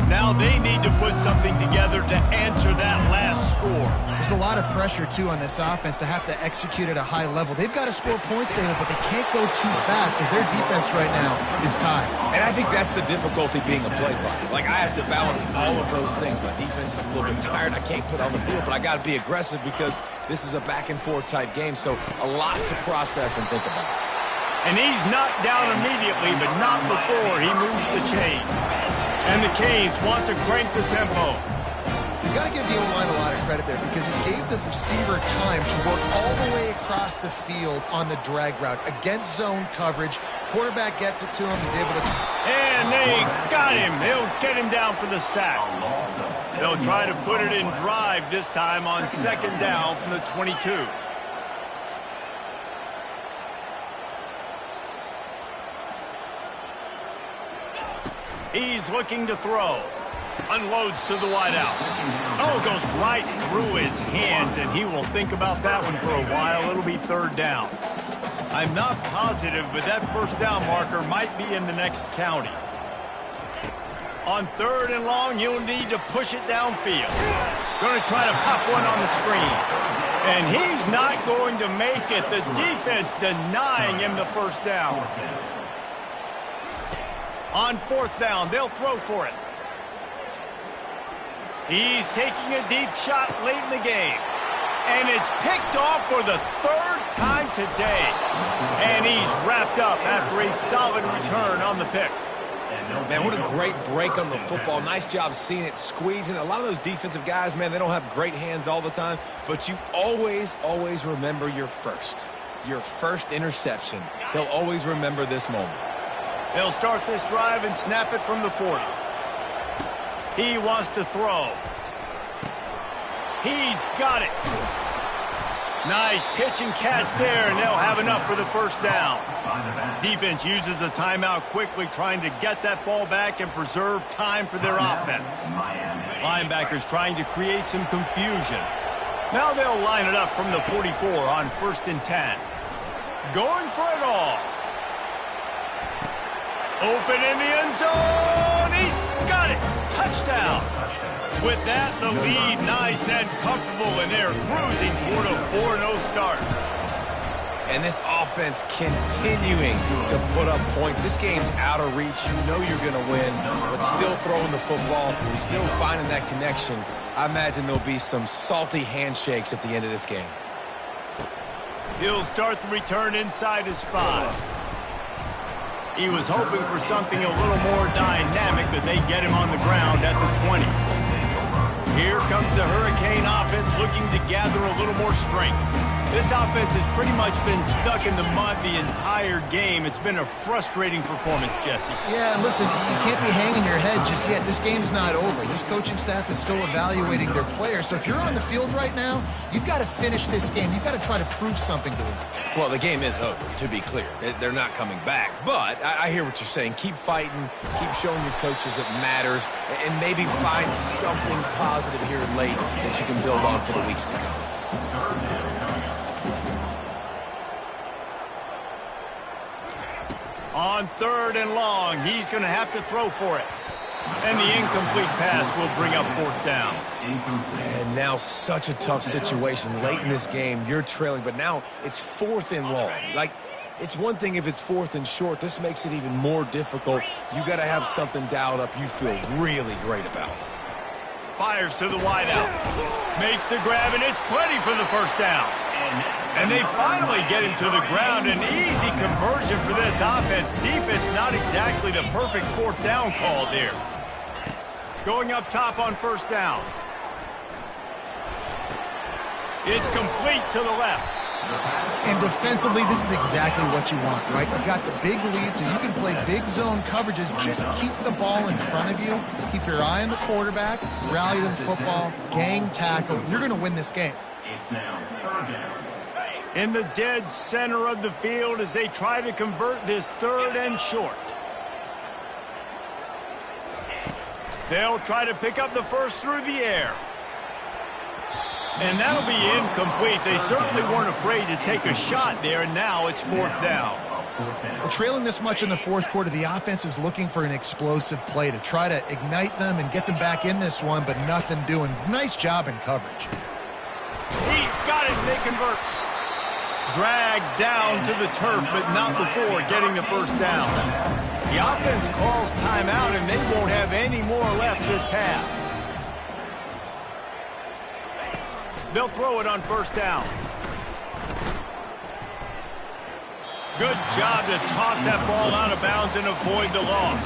Now they need to put something together to answer that last score. There's a lot of pressure, too, on this offense to have to execute at a high level. They've got to score points, David, but they can't go too fast because their defense right now is tied. And I think that's the difficulty being a play body. Like, I have to balance all of those things. My defense is a little bit tired. I can't put on the field, but I got to be aggressive because this is a back-and-forth type game, so a lot to process and think about. And he's knocked down immediately, but not before he moves the chains. And the Canes want to crank the tempo. You got to give the O-line a lot of credit there because he gave the receiver time to work all the way across the field on the drag route against zone coverage. Quarterback gets it to him. He's able to... And they got him. They'll get him down for the sack. They'll try to put it in drive this time on 2nd down from the 22. He's looking to throw. Unloads to the wideout. Oh, goes right through his hands, and he will think about that one for a while. It'll be 3rd down. I'm not positive, but that 1st down marker might be in the next county. On 3rd and long, you'll need to push it downfield. Going to try to pop one on the screen. And he's not going to make it. The defense denying him the first down. On fourth down, they'll throw for it. He's taking a deep shot late in the game. And it's picked off for the third time today. And he's wrapped up after a solid return on the pick. Man, what a great break on the football. Nice job seeing it, squeezing. A lot of those defensive guys, man, they don't have great hands all the time. But you always, always remember your first interception. They'll always remember this moment. They'll start this drive and snap it from the 40. He wants to throw. He's got it. Nice pitch and catch there, and they'll have enough for the first down. Defense uses a timeout quickly, trying to get that ball back and preserve time for their offense. Linebackers trying to create some confusion. Now they'll line it up from the 44 on 1st and 10. Going for it all. Open in the end zone. He's got it. Touchdown. With that, the lead nice and comfortable, and they're cruising toward a 4-0 start. And this offense continuing to put up points. This game's out of reach. You know you're going to win, but still throwing the football, still finding that connection. I imagine there'll be some salty handshakes at the end of this game. He'll start the return inside his 5. He was hoping for something a little more dynamic, but they get him on the ground at the 20. Here comes the Hurricane offense looking to gather a little more strength. This offense has pretty much been stuck in the mud the entire game. It's been a frustrating performance, Jesse. Yeah, and listen, you can't be hanging your head just yet. This game's not over. This coaching staff is still evaluating their players. So if you're on the field right now, you've got to finish this game. You've got to try to prove something to them. Well, the game is over, to be clear. They're not coming back. But I hear what you're saying. Keep fighting. Keep showing your coaches it matters. And maybe find something positive here late that you can build on for the weeks to come. On 3rd and long, he's going to have to throw for it. And the incomplete pass will bring up 4th down. And now such a tough situation. Late in this game, you're trailing, but now it's 4th and long. Like, it's one thing if it's 4th and short. This makes it even more difficult. You got to have something dialed up you feel really great about. Fires to the wideout. Makes the grab, and it's plenty for the first down. And they finally get him to the ground. An easy conversion for this offense. Defense not exactly the perfect 4th down call there. Going up top on 1st down. It's complete to the left. And defensively, this is exactly what you want, right? You got the big lead, so you can play big zone coverages. Just keep the ball in front of you. Keep your eye on the quarterback. Rally to the football. Gang tackle. You're going to win this game. It's now 3rd down. In the dead center of the field as they try to convert this 3rd and short. They'll try to pick up the first through the air. And that'll be incomplete. They certainly weren't afraid to take a shot there, and now it's 4th down. Well, trailing this much in the 4th quarter, the offense is looking for an explosive play to try to ignite them and get them back in this one, but nothing doing. Nice job in coverage. He's got it, and they convert. Dragged down to the turf, but not before getting the first down. The offense calls timeout, and they won't have any more left this half. They'll throw it on 1st down. Good job to toss that ball out of bounds and avoid the loss.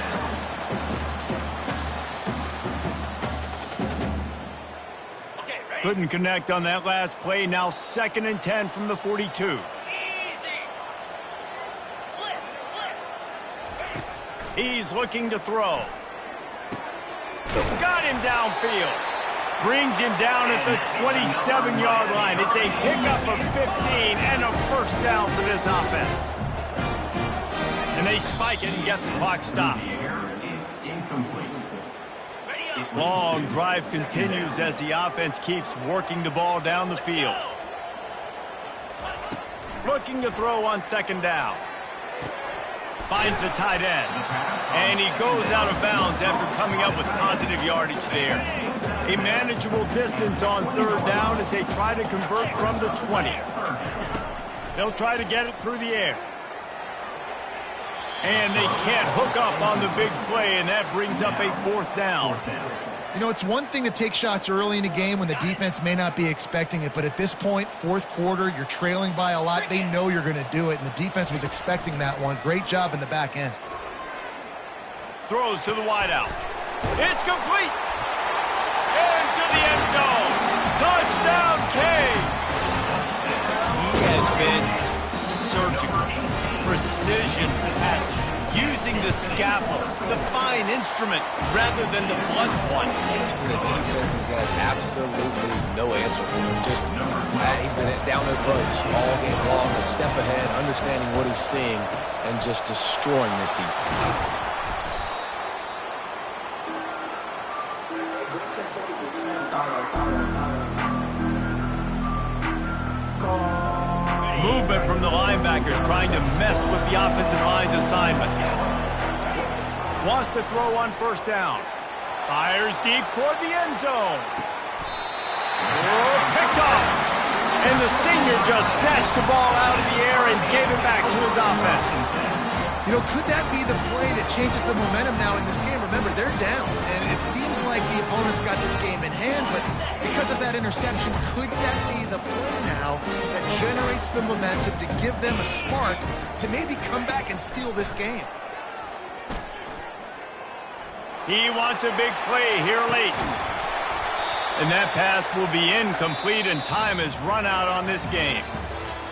Couldn't connect on that last play. Now 2nd and 10 from the 42. He's looking to throw. Got him downfield. Brings him down at the 27-yard line. It's a pickup of 15 and a first down for this offense. And they spike it and get the clock stopped. Long drive continues as the offense keeps working the ball down the field. Looking to throw on 2nd down. Finds the tight end. And he goes out of bounds after coming up with positive yardage there. A manageable distance on third down as they try to convert from the 20. They'll try to get it through the air. And they can't hook up on the big play, and that brings up a fourth down. You know, it's one thing to take shots early in a game when the defense may not be expecting it, but at this point, fourth quarter, you're trailing by a lot. They know you're going to do it, and the defense was expecting that one. Great job in the back end. Throws to the wideout. It's complete. Into the end zone. Touchdown, Kane. He has been surgical. Precision passes. Using the scalpel, the fine instrument, rather than the blunt one. The defense has had absolutely no answer for him. Just, he's been down their throats all game long, a step ahead, understanding what he's seeing, and just destroying this defense. Movement from the linebackers trying to mess with the offensive line's assignments. Wants to throw on first down. Fires deep toward the end zone. Picked off. And the senior just snatched the ball out of the air and gave it back to his offense. You know, could that be the play that changes the momentum now in this game? Remember, they're down, and it seems like the opponent's got this game in hand, but because of that interception, could that be the play now that generates the momentum to give them a spark to maybe come back and steal this game? He wants a big play here late. And that pass will be incomplete, and time has run out on this game.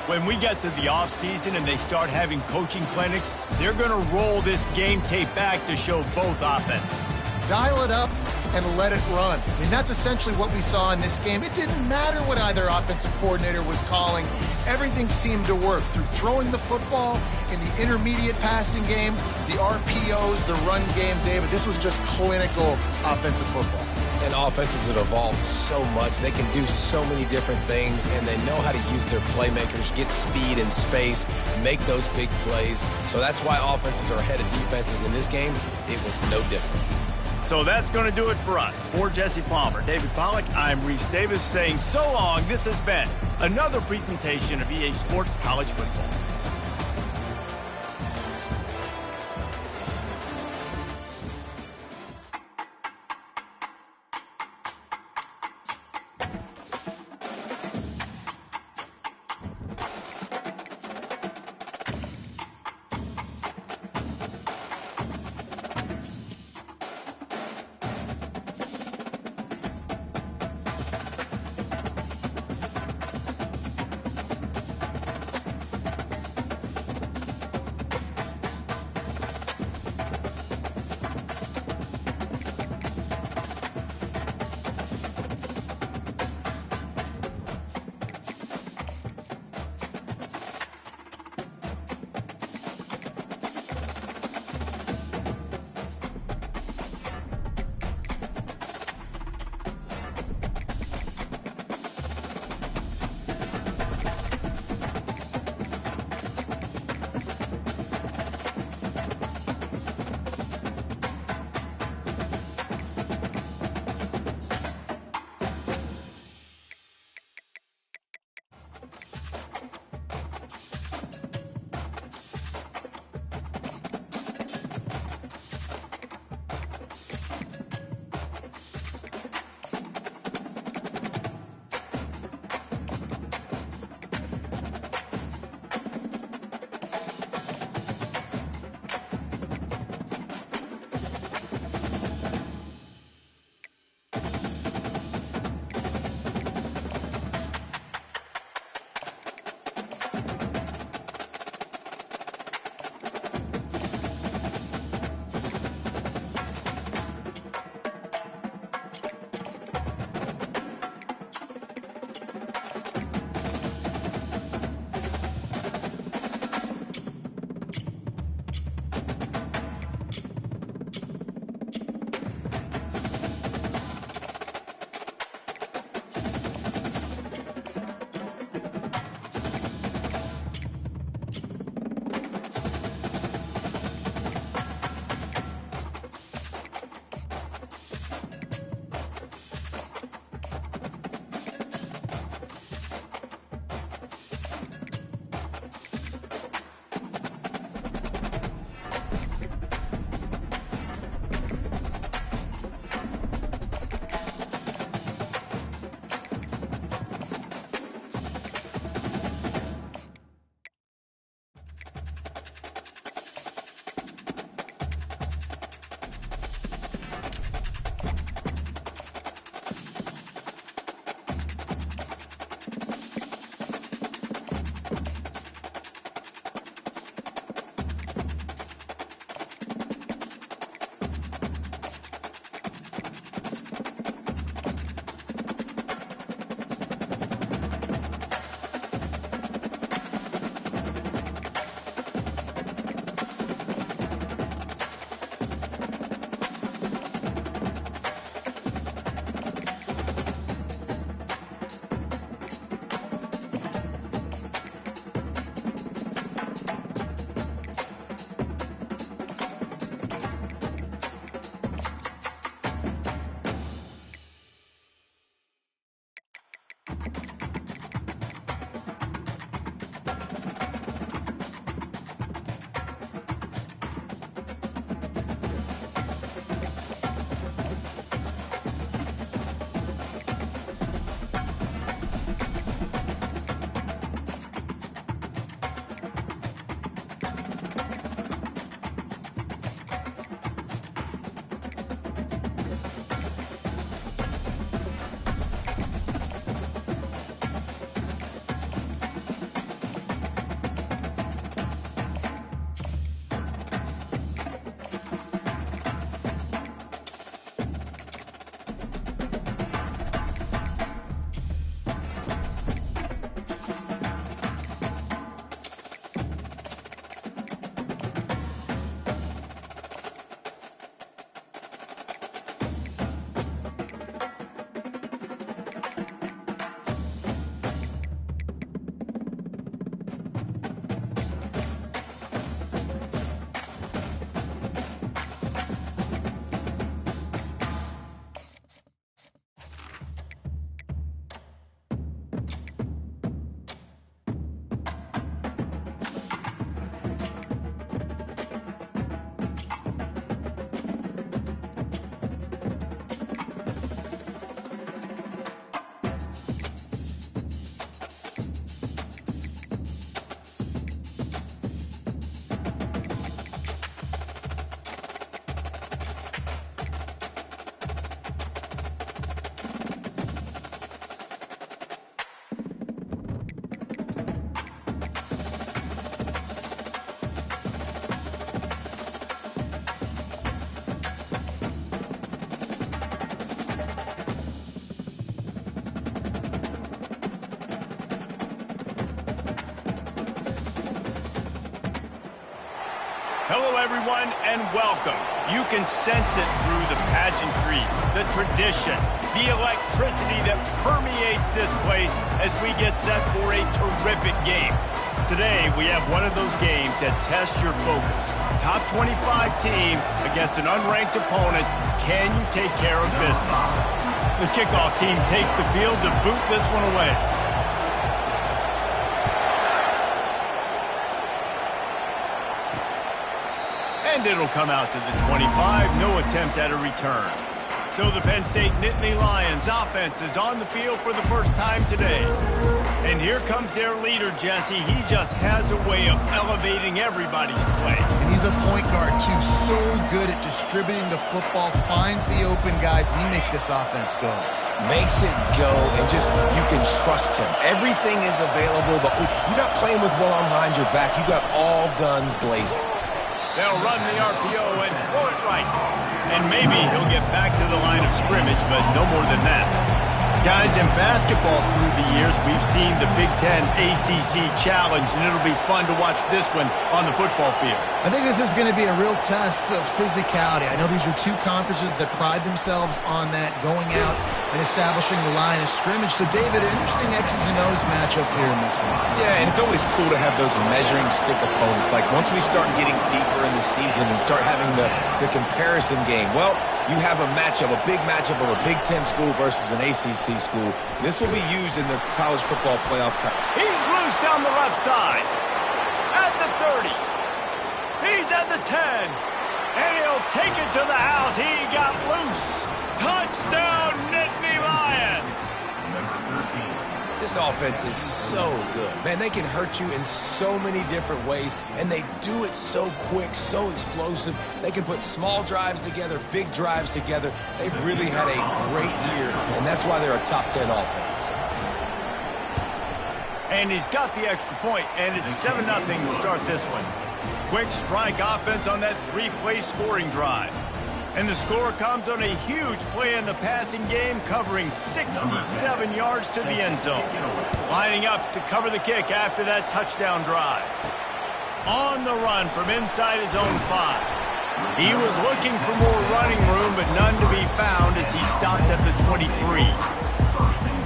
When we get to the offseason and they start having coaching clinics, they're going to roll this game tape back to show both offenses. Dial it up and let it run. I mean, that's essentially what we saw in this game. It didn't matter what either offensive coordinator was calling. Everything seemed to work through throwing the football in the intermediate passing game, the RPOs, the run game, David. This was just clinical offensive football. And offenses have evolved so much. They can do so many different things, and they know how to use their playmakers, get speed and space, make those big plays. So that's why offenses are ahead of defenses in this game. It was no different. So that's going to do it for us. For Jesse Palmer, David Pollack, I'm Reese Davis saying so long. This has been another presentation of EA Sports College Football. Hello, everyone, and welcome. You can sense it through the pageantry, the tradition, the electricity that permeates this place as we get set for a terrific game. Today, we have one of those games that tests your focus. Top 25 team against an unranked opponent. Can you take care of business? The kickoff team takes the field to boot this one away. And it'll come out to the 25. No attempt at a return. So the Penn State Nittany Lions offense is on the field for the first time today. And here comes their leader, Jesse. He just has a way of elevating everybody's play. And he's a point guard, too. So good at distributing the football, finds the open guys, and he makes this offense go. Makes it go, and just, you can trust him. Everything is available. You're not playing with one arm behind your back. You got all guns blazing. They'll run the RPO and throw it right. And maybe he'll get back to the line of scrimmage, but no more than that. Guys, in basketball through the years, we've seen the Big Ten ACC Challenge, and it'll be fun to watch this one on the football field. I think this is going to be a real test of physicality. I know these are two conferences that pride themselves on that, going out and establishing the line of scrimmage. So, David, interesting X's and O's matchup here in this one. Yeah, and it's always cool to have those measuring stick opponents. Like, once we start getting deeper in the season and start having the comparison game, well, you have a matchup, a big matchup of a Big Ten school versus an ACC school. This will be used in the college football playoff. He's loose down the left side. At the 30. He's at the 10. And he'll take it to the house. He got loose. Touchdown, Nittany Lions. This offense is so good. Man, they can hurt you in so many different ways, and they do it so quick, so explosive. They can put small drives together, big drives together. They've really had a great year, and that's why they're a top 10 offense. And he's got the extra point, and it's 7-0 to start this one. Quick strike offense on that 3-play scoring drive. And the score comes on a huge play in the passing game, covering 67 yards to the end zone. Lining up to cover the kick after that touchdown drive. On the run from inside his own 5. He was looking for more running room, but none to be found as he stopped at the 23.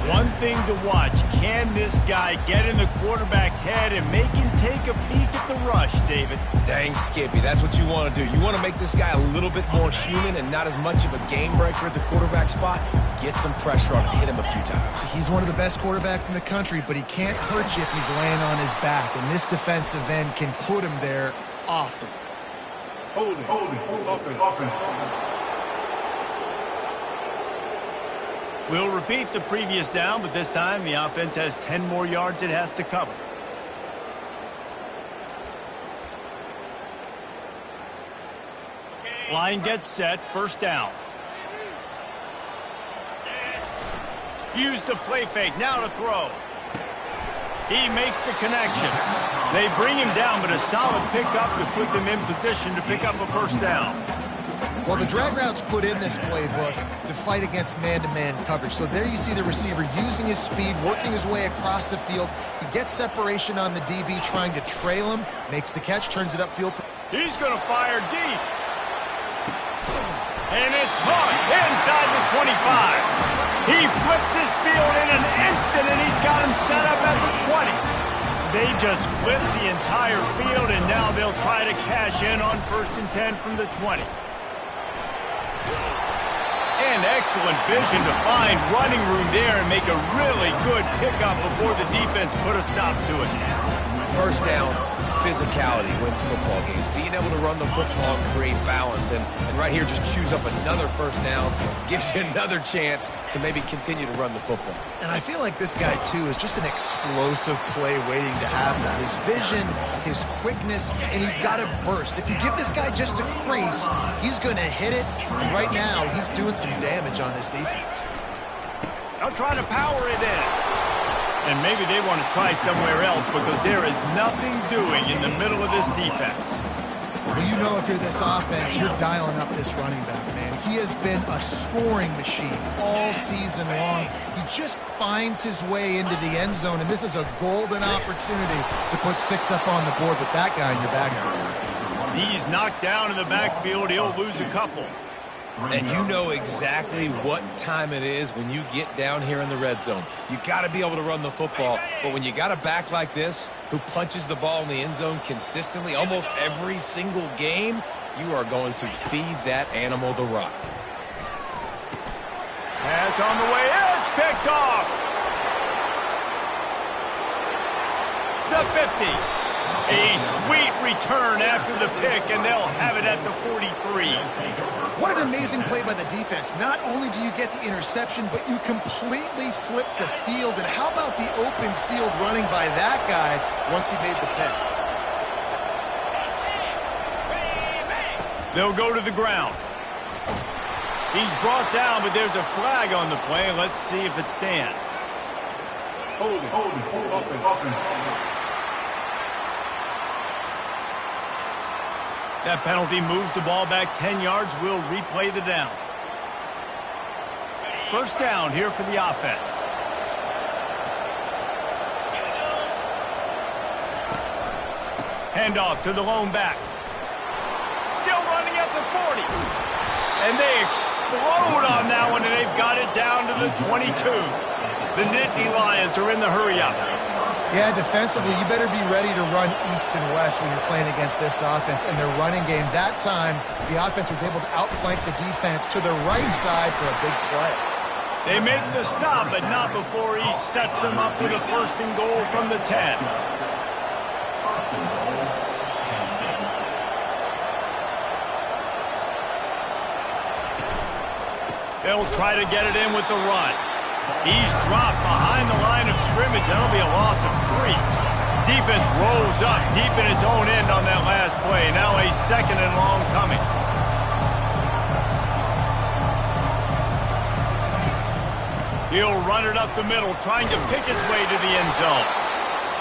One thing to watch, can this guy get in the quarterback's head and make him take a peek at the rush, David? Dang, Skippy, that's what you want to do. You want to make this guy a little bit more human and not as much of a game breaker at the quarterback spot. Get some pressure on him, hit him a few times. He's one of the best quarterbacks in the country, but he can't hurt you if he's laying on his back, and this defensive end can put him there often. Hold it, open. We'll repeat the previous down, but this time the offense has 10 more yards it has to cover. Line gets set, first down. Use the play fake, now to throw. He makes the connection. They bring him down, but a solid pickup to put them in position to pick up a first down. Well, the drag routes put in this playbook to fight against man-to-man coverage. So there you see the receiver using his speed, working his way across the field. He gets separation on the DB, trying to trail him, makes the catch, turns it upfield. He's going to fire deep. And it's caught inside the 25. He flips his field in an instant, and he's got him set up at the 20. They just flipped the entire field, and now they'll try to cash in on 1st and 10 from the 20. And excellent vision to find running room there and make a really good pickup before the defense put a stop to it. First down, physicality wins football games. Being able to run the football and create balance. And right here, just choose up another first down. Gives you another chance to maybe continue to run the football. And I feel like this guy, too, is just an explosive play waiting to happen. His vision, his quickness, and he's got a burst. If you give this guy just a crease, he's going to hit it. And right now, he's doing some damage on this defense. They'll try to power it in. And maybe they want to try somewhere else because there is nothing doing in the middle of this defense. Well, you know if you're this offense, you're dialing up this running back, man. He has been a scoring machine all season long. He just finds his way into the end zone, and this is a golden opportunity to put 6 up on the board with that guy in your backfield. He's knocked down in the backfield. He'll lose a couple. And you know exactly what time it is when you get down here in the red zone. You got to be able to run the football. But when you got a back like this who punches the ball in the end zone consistently almost every single game, you are going to feed that animal the rock. Pass on the way. It's picked off. The 50. A sweet return after the pick, and they'll have it at the 43. What an amazing play by the defense. Not only do you get the interception, but you completely flip the field. And how about the open field running by that guy once he made the pick? They'll go to the ground. He's brought down, but there's a flag on the play. Let's see if it stands. Hold it, offense. That penalty moves the ball back 10 yards. We'll replay the down. First down here for the offense. Handoff to the lone back. Still running at the 40. And they explode on that one, and they've got it down to the 22. The Nittany Lions are in the hurry-up. Yeah, defensively, you better be ready to run east and west when you're playing against this offense. And their running game, that time, the offense was able to outflank the defense to the right side for a big play. They make the stop, but not before he sets them up with a first and goal from the 10. They'll try to get it in with the run. He's dropped behind the line of scrimmage. That'll be a loss of 3. Defense rolls up deep in its own end on that last play. Now a second and long coming. He'll run it up the middle, trying to pick his way to the end zone.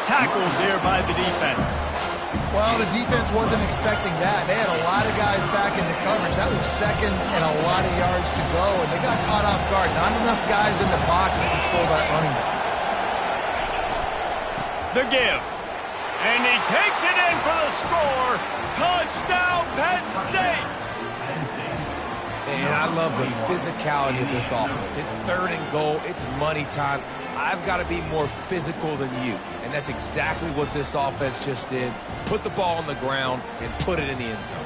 Tackled there by the defense. Well, the defense wasn't expecting that. They had a lot of guys back into coverage. That was second and a lot of yards to go, and they got caught off guard. Not enough guys in the box to control that running back. The give. And he takes it in for the score. Touchdown, Penn State. And I love the physicality of this offense. It's third and goal. It's money time. I've got to be more physical than you. And that's exactly what this offense just did. Put the ball on the ground and put it in the end zone.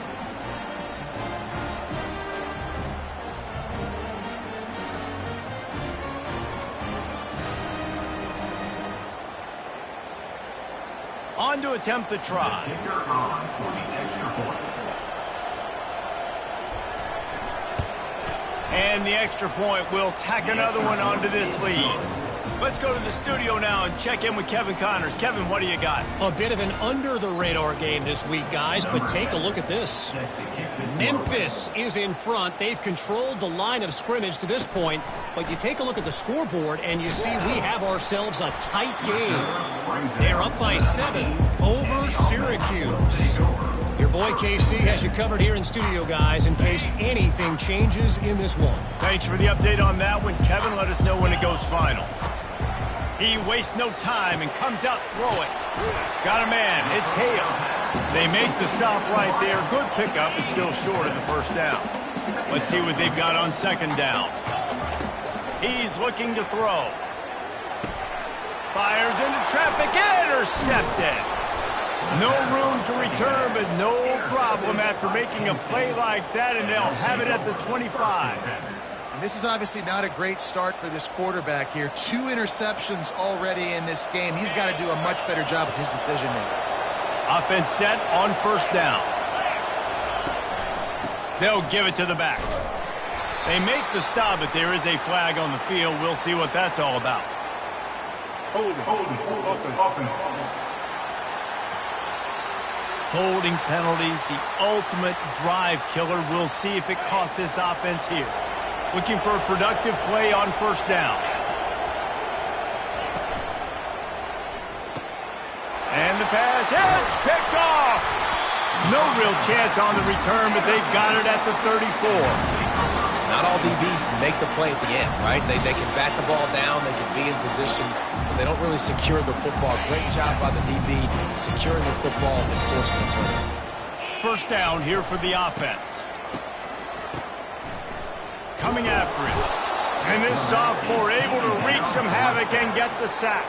On to attempt the try. And the extra point will tack another one onto this lead. Let's go to the studio now and check in with Kevin Connors. Kevin, what do you got? A bit of an under-the-radar game this week, guys, but take a look at this. Memphis is in front. They've controlled the line of scrimmage to this point, but you take a look at the scoreboard and you see we have ourselves a tight game. They're up by 7 over Syracuse. Your boy KC has you covered here in studio, guys, in case anything changes in this one. Thanks for the update on that one, Kevin. Let us know when it goes final. He wastes no time and comes out throwing. Got a man. It's Hale. They make the stop right there. Good pickup, but still short of the first down. Let's see what they've got on second down. He's looking to throw. Fires into traffic. Intercepted. No room to return, but no problem after making a play like that, and they'll have it at the 25. And this is obviously not a great start for this quarterback here. 2 interceptions already in this game. He's got to do a much better job with his decision-making. Offense set on first down. They'll give it to the back. They make the stop, but there is a flag on the field. We'll see what that's all about. Hold it. Holding penalties, the ultimate drive killer. We'll see if it costs this offense here. Looking for a productive play on first down. And the pass, it's picked off. No real chance on the return, but they've got it at the 34. Not all DBs make the play at the end, right? They can bat the ball down, they can be in position, but they don't really secure the football. Great job by the DB securing the football and forcing the turnover. First down here for the offense. Coming after it. And this sophomore able to wreak some havoc and get the sack.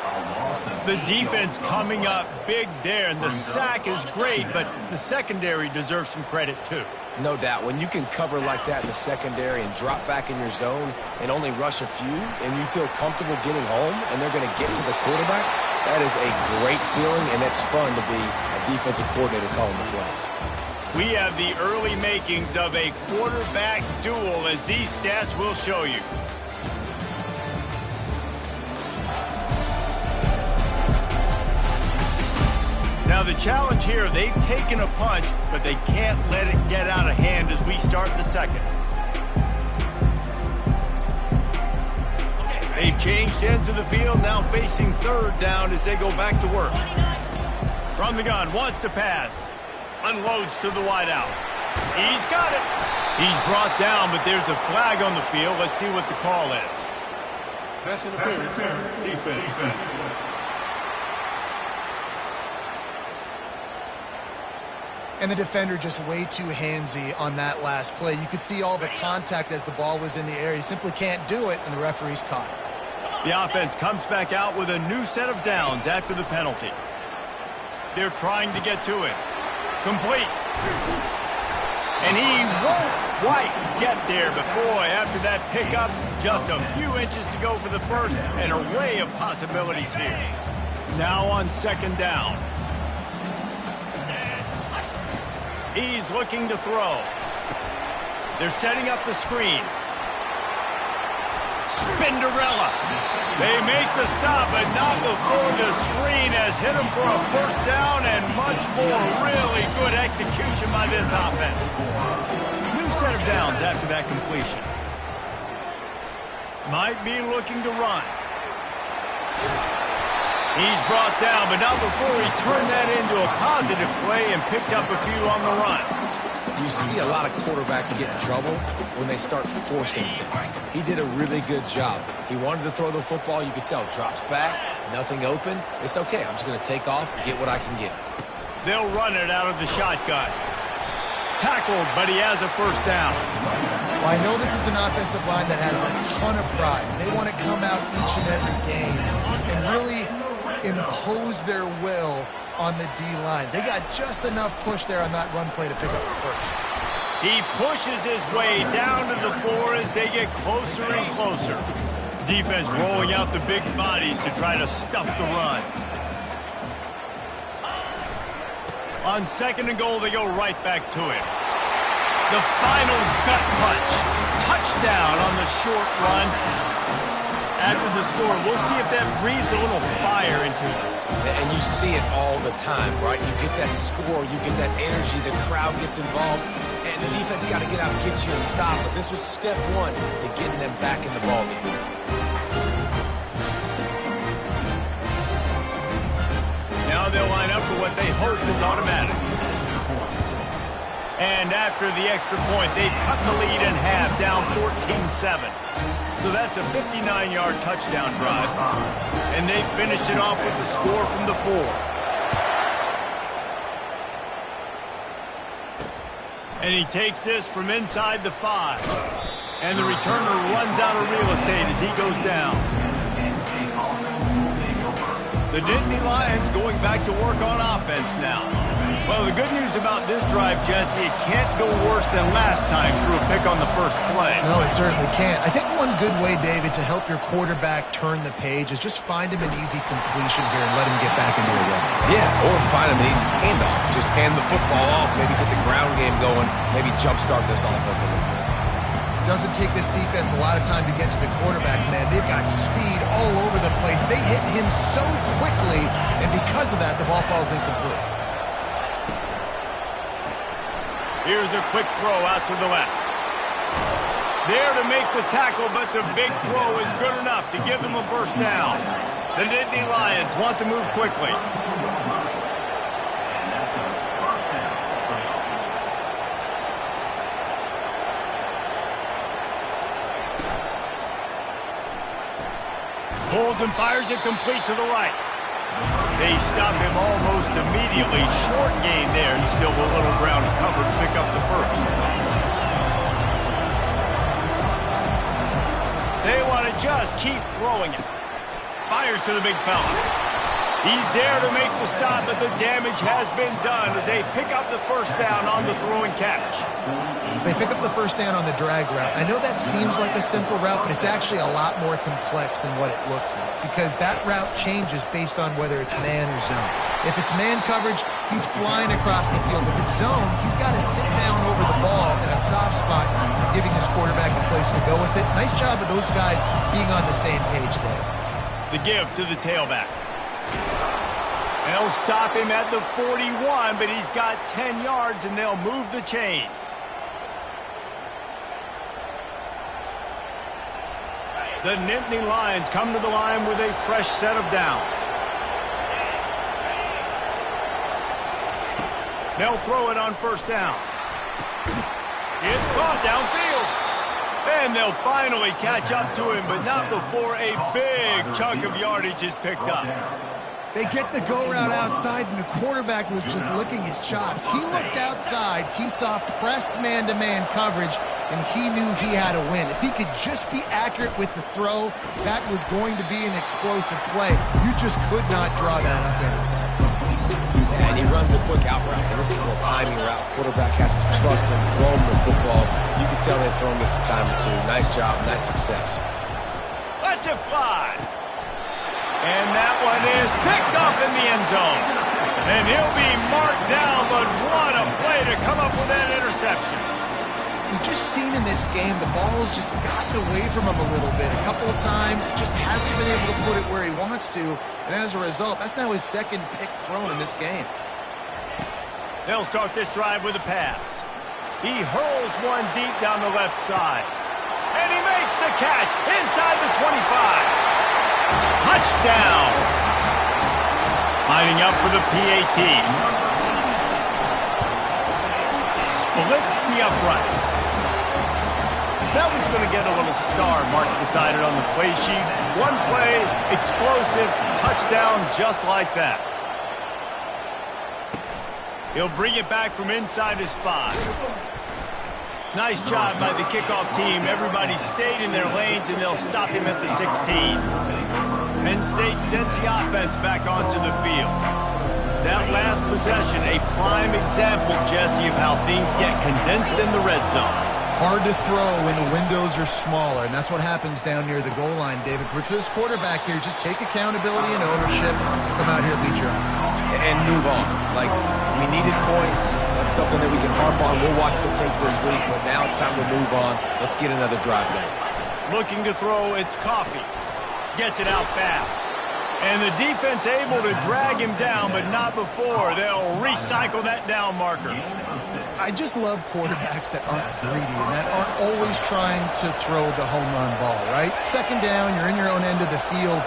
The defense coming up big there, and the sack is great, but the secondary deserves some credit too. No doubt. When you can cover like that in the secondary and drop back in your zone and only rush a few, and you feel comfortable getting home and they're going to get to the quarterback, that is a great feeling, and it's fun to be a defensive coordinator calling the plays. We have the early makings of a quarterback duel, as these stats will show you. Now the challenge here, they've taken a punch, but they can't let it get out of hand as we start the second. They've changed ends of the field, now facing third down as they go back to work. From the gun, wants to pass. Unloads to the wideout. He's got it. He's brought down, but there's a flag on the field. Let's see what the call is. Pass interference. Defense. And the defender just way too handsy on that last play. You could see all the contact as the ball was in the air. He simply can't do it, and the referee's caught it. The offense comes back out with a new set of downs after the penalty. They're trying to get to it. Complete. And he won't quite get there, but boy, after that pickup, just a few inches to go for the first, an array of possibilities here. Now on second down. He's looking to throw. They're setting up the screen. Spinderella. They make the stop, but not before the screen has hit them for a first down and much more. Really good execution by this offense. New set of downs after that completion. Might be looking to run. He's brought down, but not before he turned that into a positive play and picked up a few on the run. You see a lot of quarterbacks get in trouble when they start forcing things. He did a really good job. He wanted to throw the football. You could tell. Drops back, nothing open. It's okay. I'm just going to take off and get what I can get. They'll run it out of the shotgun. Tackled, but he has a first down. Well, I know this is an offensive line that has a ton of pride. They want to come out each and every game and really impose their will on the D-line. They got just enough push there on that run play to pick up the first. He pushes his way down to the 4 as they get closer and closer. Defense rolling out the big bodies to try to stuff the run. On second and goal, they go right back to it. The final gut punch. Touchdown on the short run. After the score, we'll see if that breathes a little fire into them. And you see it all the time, right? You get that score, you get that energy, the crowd gets involved, and the defense got to get out and get you a stop. But this was step one to getting them back in the ballgame. Now they'll line up for what they hope is automatic. And after the extra point, they've cut the lead in half, down 14-7. So that's a 59-yard touchdown drive. And they finished it off with the score from the 4. And he takes this from inside the 5. And the returner runs out of real estate as he goes down. The Nittany Lions going back to work on offense now. Well, the good news about this drive, Jesse, it can't go worse than last time through a pick on the first play. No, it certainly can't. I think one good way, David, to help your quarterback turn the page is just find him an easy completion here and let him get back into a rhythm. Yeah, or find him an easy handoff. Just hand the football off, maybe get the ground game going, maybe jumpstart this offense a little bit. Doesn't take this defense a lot of time to get to the quarterback, man. They've got speed all over the place. They hit him so quickly, and because of that, the ball falls incomplete. Here's a quick throw out to the left. There to make the tackle, but the big throw is good enough to give them a first down. The Nittany Lions want to move quickly. Pulls and fires it complete to the right. They stop him almost immediately. Short gain there, and still a little ground to cover to pick up the first. They want to just keep throwing it. Fires to the big fella. He's there to make the stop, but the damage has been done as they pick up the first down on the throw and catch. They pick up the first down on the drag route. I know that seems like a simple route, but it's actually a lot more complex than what it looks like because that route changes based on whether it's man or zone. If it's man coverage, he's flying across the field. If it's zone, he's got to sit down over the ball in a soft spot, giving his quarterback a place to go with it. Nice job of those guys being on the same page there. The give to the tailback. They'll stop him at the 41, but he's got 10 yards, and they'll move the chains. The Nittany Lions come to the line with a fresh set of downs. They'll throw it on first down. It's caught downfield. And they'll finally catch up to him, but not before a big chunk of yardage is picked up. They get the go route outside, and the quarterback was just licking his chops. He looked outside. He saw press man-to-man coverage, and he knew he had to win. If he could just be accurate with the throw, that was going to be an explosive play. You just could not draw that up any better. And he runs a quick out route, and this is a timing route. Quarterback has to trust him, throw him the football. You can tell they've thrown this a time or two. Nice job, nice success. Let's it fly. And that one is picked up in the end zone. And he'll be marked down, but what a play to come up with that interception. We've just seen in this game the ball has just gotten away from him a little bit. A couple of times, just hasn't been able to put it where he wants to. And as a result, that's now his second pick thrown in this game. They'll start this drive with a pass. He hurls one deep down the left side. And he makes the catch inside the 25. Touchdown! Lining up for the PAT. Splits the uprights. That one's going to get a little star marked beside it on the play sheet. One play, explosive, touchdown just like that. He'll bring it back from inside his 5. Nice job by the kickoff team. Everybody stayed in their lanes, and they'll stop him at the 16. Penn State sends the offense back onto the field. That last possession, a prime example, Jesse, of how things get condensed in the red zone. Hard to throw when the windows are smaller, and that's what happens down near the goal line, David. But for this quarterback here, just take accountability and ownership. Come out here, lead your offense. And move on. Like, we needed points. That's something that we can harp on. We'll watch the tape this week, but now it's time to move on. Let's get another drive going. Looking to throw, it's Coffee. Gets it out fast. And the defense able to drag him down, but not before. They'll recycle that down marker. I just love quarterbacks that aren't greedy and that aren't always trying to throw the home run ball, right? Second down, you're in your own end of the field.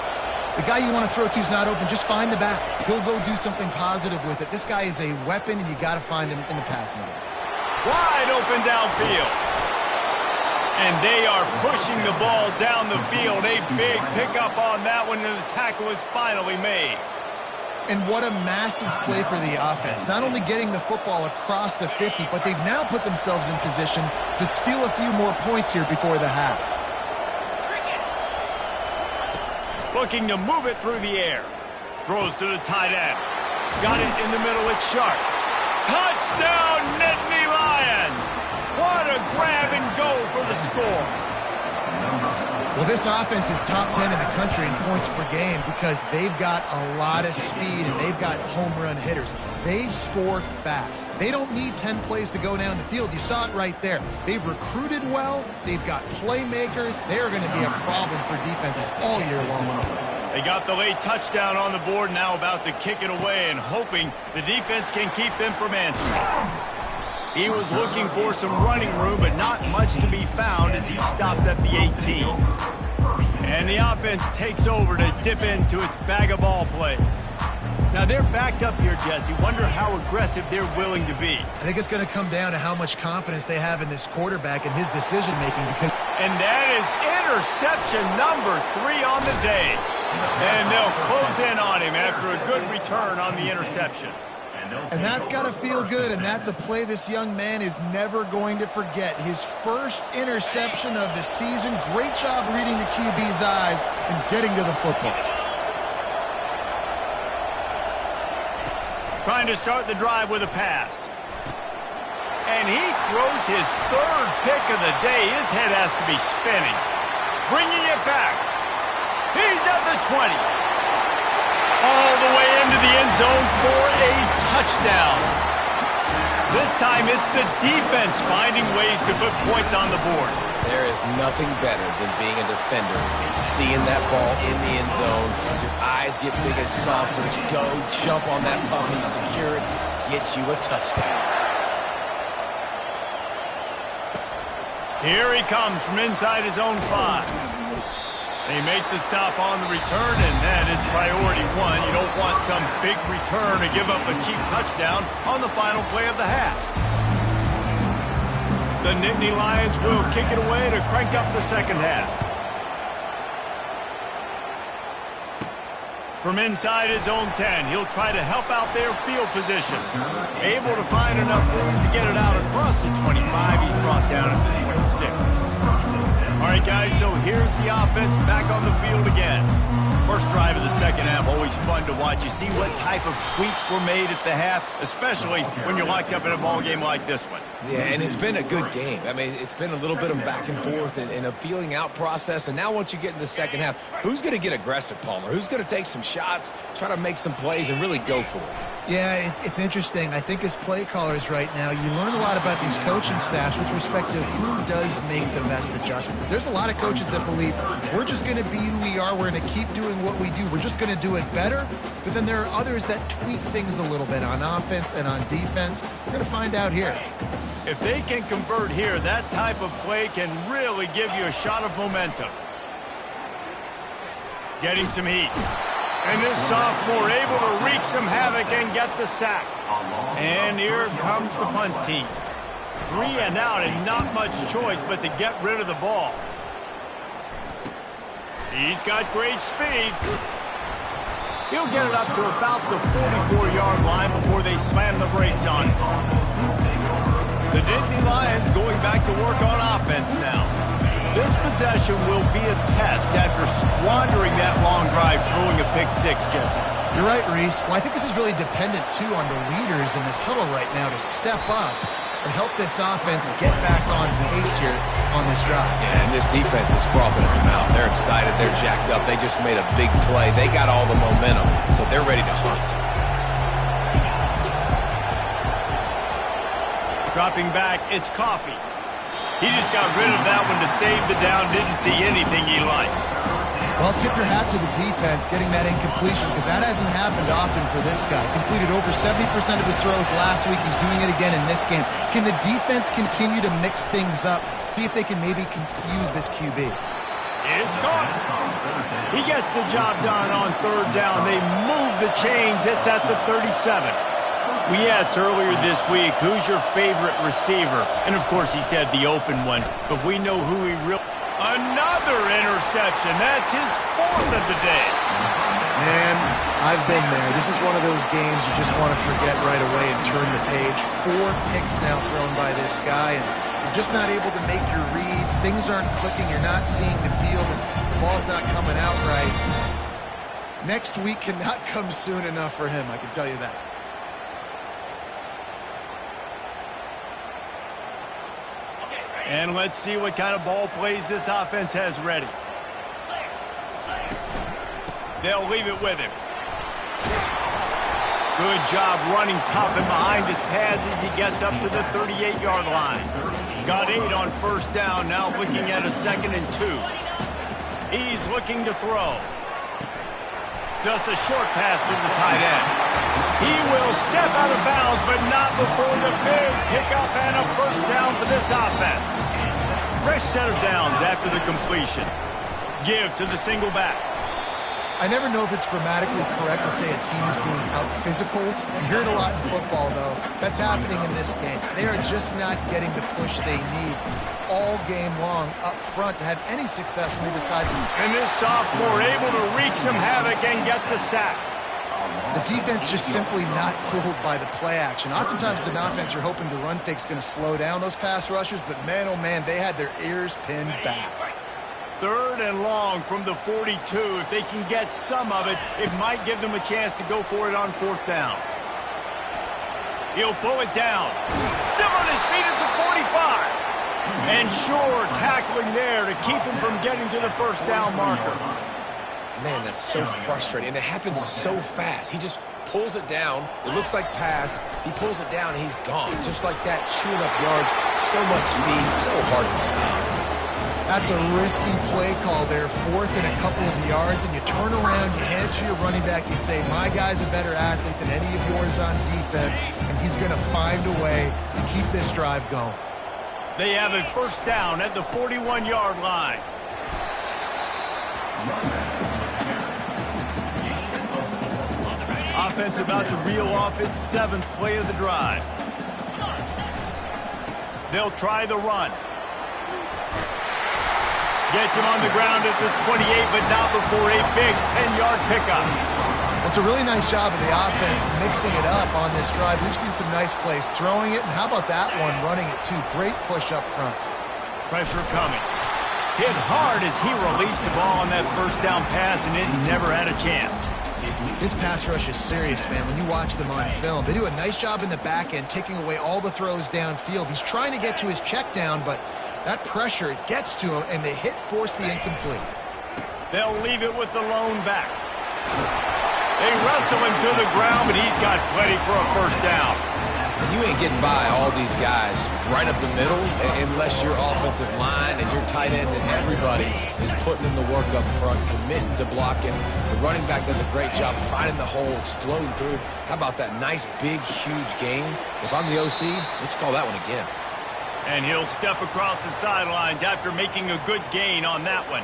The guy you want to throw to is not open. Just find the back. He'll go do something positive with it. This guy is a weapon, and you got to find him in the passing game. Wide open downfield. And they are pushing the ball down the field. A big pickup on that one, and the tackle is finally made. And what a massive play for the offense. Not only getting the football across the 50, but they've now put themselves in position to steal a few more points here before the half. Looking to move it through the air. Throws to the tight end. Got it in the middle, it's Sharp. Touchdown, Nittany Lions! What a grab and go for the score. Well, this offense is top 10 in the country in points per game because they've got a lot of speed and they've got home run hitters. They score fast. They don't need 10 plays to go down the field. You saw it right there. They've recruited well. They've got playmakers. They're going to be a problem for defenses all year long. They got the late touchdown on the board, now about to kick it away and hoping the defense can keep them from answering. He was looking for some running room, but not much to be found as he stopped at the 18. And the offense takes over to dip into its bag of ball plays. Now they're backed up here, Jesse. Wonder how aggressive they're willing to be. I think it's going to come down to how much confidence they have in this quarterback and his decision-making. And that is interception number 3 on the day. And they'll close in on him after a good return on the interception. And that's got to feel good, and that's a play this young man is never going to forget. His first interception of the season. Great job reading the QB's eyes and getting to the football. Trying to start the drive with a pass. And he throws his third pick of the day. His head has to be spinning. Bringing it back. He's at the 20. All the way into the end zone for a touchdown. This time it's the defense finding ways to put points on the board. There is nothing better than being a defender. Seeing that ball in the end zone, your eyes get big as saucers. Go, jump on that puppy, secure it, get you a touchdown. Here he comes from inside his own 5. They make the stop on the return, and that is priority one. You don't want some big return to give up a cheap touchdown on the final play of the half. The Nittany Lions will kick it away to crank up the second half. From inside his own 10, he'll try to help out their field position. Able to find enough room to get it out across the 25. He's brought down at the 26. All right, guys, so here's the offense back on the field again. First drive of the second half, always fun to watch. You see what type of tweaks were made at the half, especially when you're locked up in a ball game like this one. Yeah, and it's been a good game. I mean, it's been a little bit of back and forth and a feeling out process. And now once you get in the second half, who's going to get aggressive, Palmer? Who's going to take some shots, try to make some plays, and really go for it? Yeah, it's interesting. I think as play callers right now, you learn a lot about these coaching staffs with respect to who does make the best adjustments. There's a lot of coaches that believe we're just going to be who we are. We're going to keep doing what we do. We're just going to do it better. But then there are others that tweak things a little bit on offense and on defense. We're going to find out here. If they can convert here, that type of play can really give you a shot of momentum. Getting some heat. And this sophomore able to wreak some havoc and get the sack. And here comes the punt team. 3 and out and not much choice but to get rid of the ball. He's got great speed. He'll get it up to about the 44-yard line before they slam the brakes on it. The Nittany Lions going back to work on offense now. This possession will be a test after squandering that long drive throwing a pick-6, Jesse. You're right, Reese. Well, I think this is really dependent, too, on the leaders in this huddle right now to step up and help this offense get back on pace here on this drive. Yeah, and this defense is frothing at the mouth. They're excited. They're jacked up. They just made a big play. They got all the momentum, so they're ready to hunt. Dropping back, it's Coffee. He just got rid of that one to save the down. Didn't see anything he liked. Well, tip your hat to the defense getting that incompletion because that hasn't happened often for this guy. Completed over 70% of his throws last week. He's doing it again in this game. Can the defense continue to mix things up? See if they can maybe confuse this QB. It's caught. He gets the job done on third down. They move the chains. It's at the 37. We asked earlier this week, who's your favorite receiver? And, of course, he said the open one. But we know who he really... Another interception. That's his 4th of the day. Man, I've been there. This is one of those games you just want to forget right away and turn the page. 4 picks now thrown by this guy, and you're just not able to make your reads. Things aren't clicking. You're not seeing the field, and the ball's not coming out right. Next week cannot come soon enough for him, I can tell you that. And let's see what kind of ball plays this offense has ready. They'll leave it with him. Good job running tough and behind his pads as he gets up to the 38-yard line. Got 8 on first down, now looking at a 2nd and 2. He's looking to throw. Just a short pass to the tight end. He will step out of bounds, but not before the big pickup and a first down for this offense. Fresh set of downs after the completion. Give to the single back. I never know if it's grammatically correct to say a team is being out-physical. You hear it a lot in football, though. That's happening in this game. They are just not getting the push they need all game long up front to have any success when they decide to. And this sophomore able to wreak some havoc and get the sack. The defense just simply not fooled by the play action. Oftentimes, as an offense, you're hoping the run fake's going to slow down those pass rushers, but man, oh man, they had their ears pinned back. 3rd and long from the 42. If they can get some of it, it might give them a chance to go for it on 4th down. He'll pull it down. Still on his feet at the 45. And sure, tackling there to keep him from getting to the 1st down marker. Man, that's so frustrating, and it happens so fast. He just pulls it down. It looks like pass. He pulls it down, and he's gone. Just like that, chewing up yards. So much speed, so hard to stop. That's a risky play call there, 4th and a couple of yards, and you turn around, you hand it to your running back, you say, my guy's a better athlete than any of yours on defense, and he's going to find a way to keep this drive going. They have a 1st down at the 41-yard line. Offense about to reel off its 7th play of the drive. They'll try the run. Gets him on the ground at the 28, but not before a big 10-yard pickup. That's a really nice job of the offense mixing it up on this drive. We've seen some nice plays throwing it, and how about that one running it too? Great push up front. Pressure coming. Hit hard as he released the ball on that 1st down pass, and it never had a chance. This pass rush is serious, man. When you watch them on film, they do a nice job in the back end, taking away all the throws downfield. He's trying to get to his check down, but that pressure, it gets to him, and the hit forced the incomplete. They'll leave it with the lone back. They wrestle him to the ground, but he's got plenty for a 1st down. You ain't getting by all these guys right up the middle unless your offensive line and your tight ends and everybody is putting in the work up front, committing to blocking. The running back does a great job finding the hole, exploding through. How about that nice, big, huge gain? If I'm the OC, let's call that one again. And he'll step across the sidelines after making a good gain on that one.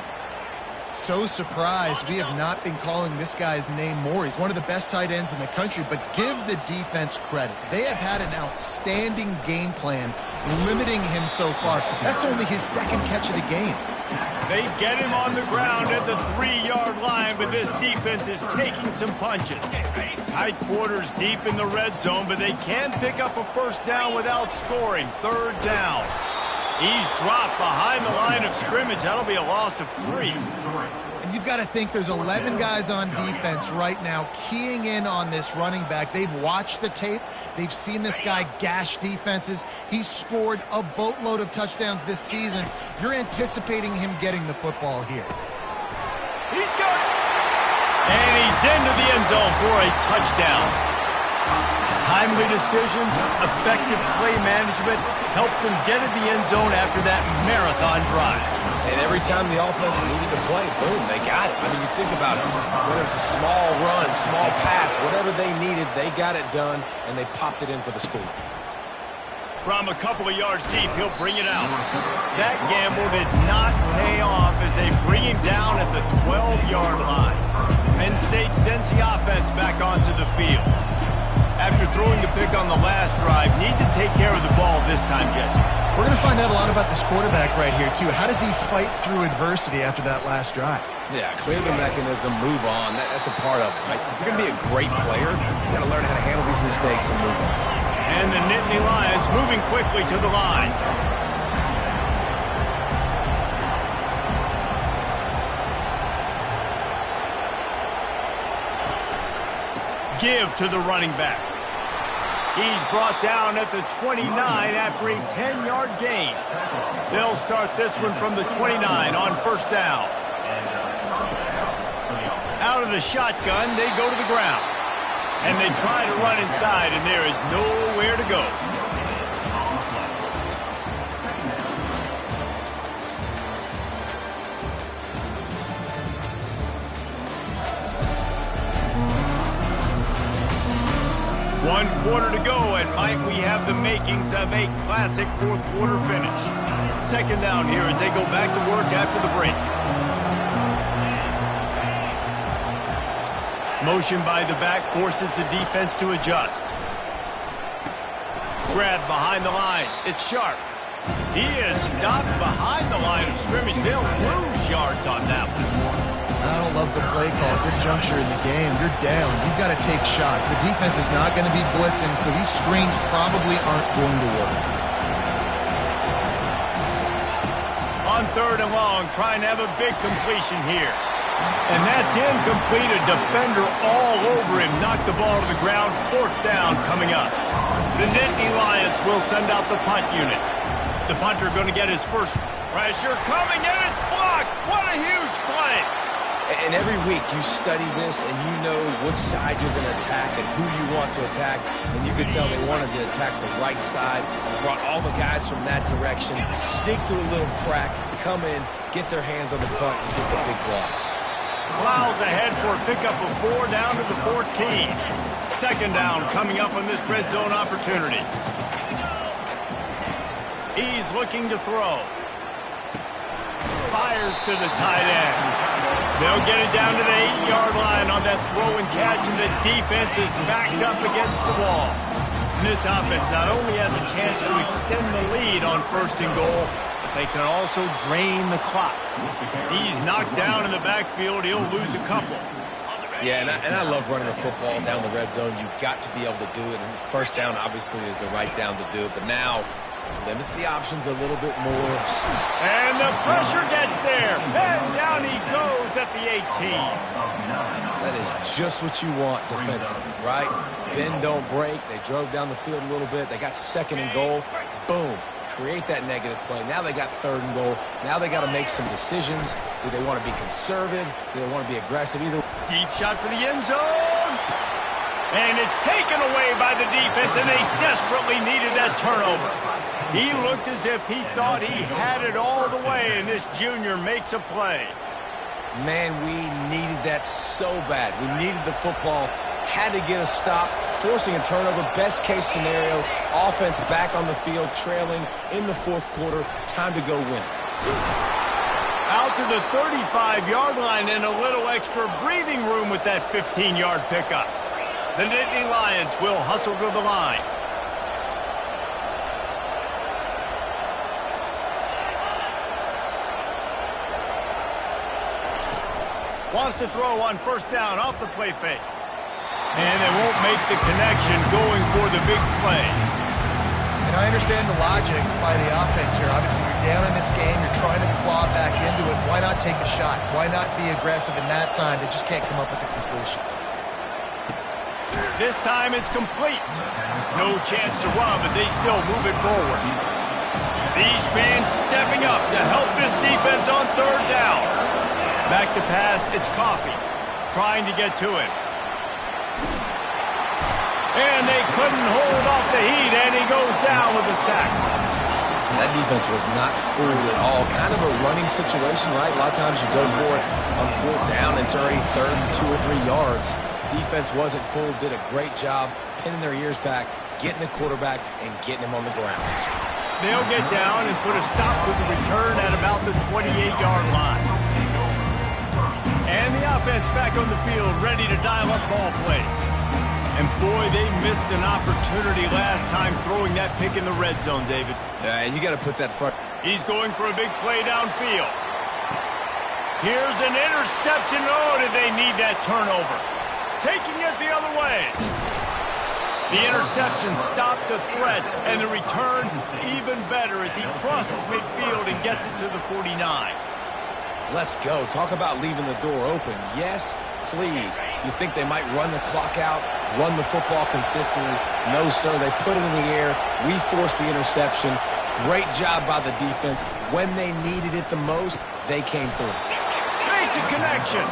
So surprised we have not been calling this guy's name more. He's one of the best tight ends in the country, but give the defense credit. They have had an outstanding game plan limiting him so far. That's only his 2nd catch of the game. They get him on the ground at the 3-yard line, but this defense is taking some punches. Tight quarters deep in the red zone, but they can pick up a 1st down without scoring. 3rd down. He's dropped behind the line of scrimmage. That'll be a loss of 3. And you've got to think there's 11 guys on defense right now keying in on this running back. They've watched the tape. They've seen this guy gash defenses. He's scored a boatload of touchdowns this season. You're anticipating him getting the football here. He's got it. And he's into the end zone for a touchdown. Timely decisions, effective play management helps them get in the end zone after that marathon drive. And every time the offense needed to play, boom, they got it. I mean, you think about it. Whether it's a small run, small pass, whatever they needed, they got it done, and they popped it in for the score. From a couple of yards deep, he'll bring it out. That gamble did not pay off as they bring him down at the 12-yard line. Penn State sends the offense back onto the field. After throwing the pick on the last drive, need to take care of the ball this time, Jesse. We're going to find out a lot about this quarterback right here, too. How does he fight through adversity after that last drive? Yeah, clear the mechanism, move on. That's a part of it, right? If you're going to be a great player, you got to learn how to handle these mistakes and move on. And the Nittany Lions moving quickly to the line. Give to the running back. He's brought down at the 29 after a 10-yard gain. They'll start this one from the 29 on 1st down. Out of the shotgun, they go to the ground. And they try to run inside, and there is nowhere to go. One quarter to go, and might we have the makings of a classic 4th quarter finish. 2nd down here as they go back to work after the break. Motion by the back forces the defense to adjust. Grab behind the line. It's Sharp. He is stopped behind the line of scrimmage. They'll lose yards on that one. I don't love the play call at this juncture in the game. You're down. You've got to take shots. The defense is not going to be blitzing, so these screens probably aren't going to work. On 3rd and long, trying to have a big completion here. And that's incomplete. A defender all over him. Knocked the ball to the ground. 4th down coming up. The Nittany Lions will send out the punt unit. The punter going to get his first pressure coming, and it's blocked. What a huge play. And every week you study this and you know which side you're going to attack and who you want to attack. And you can tell they wanted to attack the right side. Brought all the guys from that direction. Sneak through a little crack. Come in. Get their hands on the punt and get the big block. Plows ahead for a pickup of 4 down to the 14. 2nd down coming up on this red zone opportunity. He's looking to throw. Fires to the tight end. They'll get it down to the 8-yard line on that throw and catch, and the defense is backed up against the wall. And this offense not only has a chance to extend the lead on 1st and goal, but they can also drain the clock. He's knocked down in the backfield. He'll lose a couple. Yeah, and I love running the football down the red zone. You've got to be able to do it. And 1st down, obviously, is the right down to do it. But now limits the options a little bit more. And the pressure gets there. And down he goes at the 18. That is just what you want defensively, right? Bend, don't break. They drove down the field a little bit. They got 2nd and goal. Boom. Create that negative play. Now they got 3rd and goal. Now they got to make some decisions. Do they want to be conservative? Do they want to be aggressive? Either. Deep shot for the end zone. And it's taken away by the defense, and they desperately needed that turnover. He looked as if he thought he had it all the way, and this junior makes a play. Man, we needed that so bad. We needed the football. Had to get a stop, forcing a turnover. Best case scenario, offense back on the field, trailing in the 4th quarter. Time to go win it. Out to the 35-yard line and a little extra breathing room with that 15-yard pickup. The Nittany Lions will hustle to the line. Wants to throw on 1st down off the play fake. And they won't make the connection going for the big play. And I understand the logic by the offense here. Obviously, you're down in this game. You're trying to claw back into it. Why not take a shot? Why not be aggressive in that time? They just can't come up with a completion. This time it's complete. No chance to run, but they still move it forward. These fans stepping up to help this defense on 3rd down. Back to pass, it's Coffee. Trying to get to him. And they couldn't hold off the heat, and he goes down with a sack. That defense was not fooled at all. Kind of a running situation, right? A lot of times you go for it on 4th down, it's already 3rd and 2 or 3 yards. Defense wasn't fooled, did a great job pinning their ears back, getting the quarterback, and getting him on the ground. They'll get down and put a stop to the return at about the 28-yard line. And the offense back on the field, ready to dial up ball plays. And boy, they missed an opportunity last time throwing that pick in the red zone, David. Yeah, and you got to put that front. He's going for a big play downfield. Here's an interception. Oh, did they need that turnover? Taking it the other way. The interception stopped the threat, and the return even better as he crosses midfield and gets it to the 49. Let's go. Talk about leaving the door open. Yes, please. You think they might run the clock out, run the football consistently? No, sir. They put it in the air. We forced the interception. Great job by the defense. When they needed it the most, they came through. Makes a connection.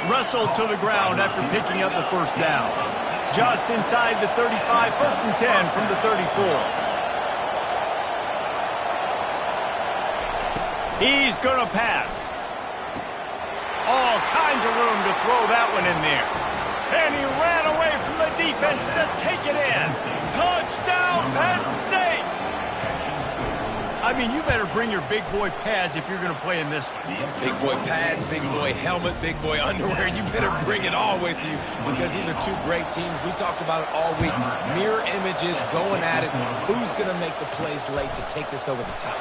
Wrestled to the ground after picking up the 1st down. Just inside the 35, 1st and 10 from the 34. He's going to pass. All kinds of room to throw that one in there. And he ran away from the defense to take it in. Touchdown, Penn State! A I mean, you better bring your big boy pads if you're going to play in this one. Big boy pads, big boy helmet, big boy underwear. You better bring it all with you because these are two great teams. We talked about it all week. Mirror images going at it. Who's going to make the plays late to take this over the top?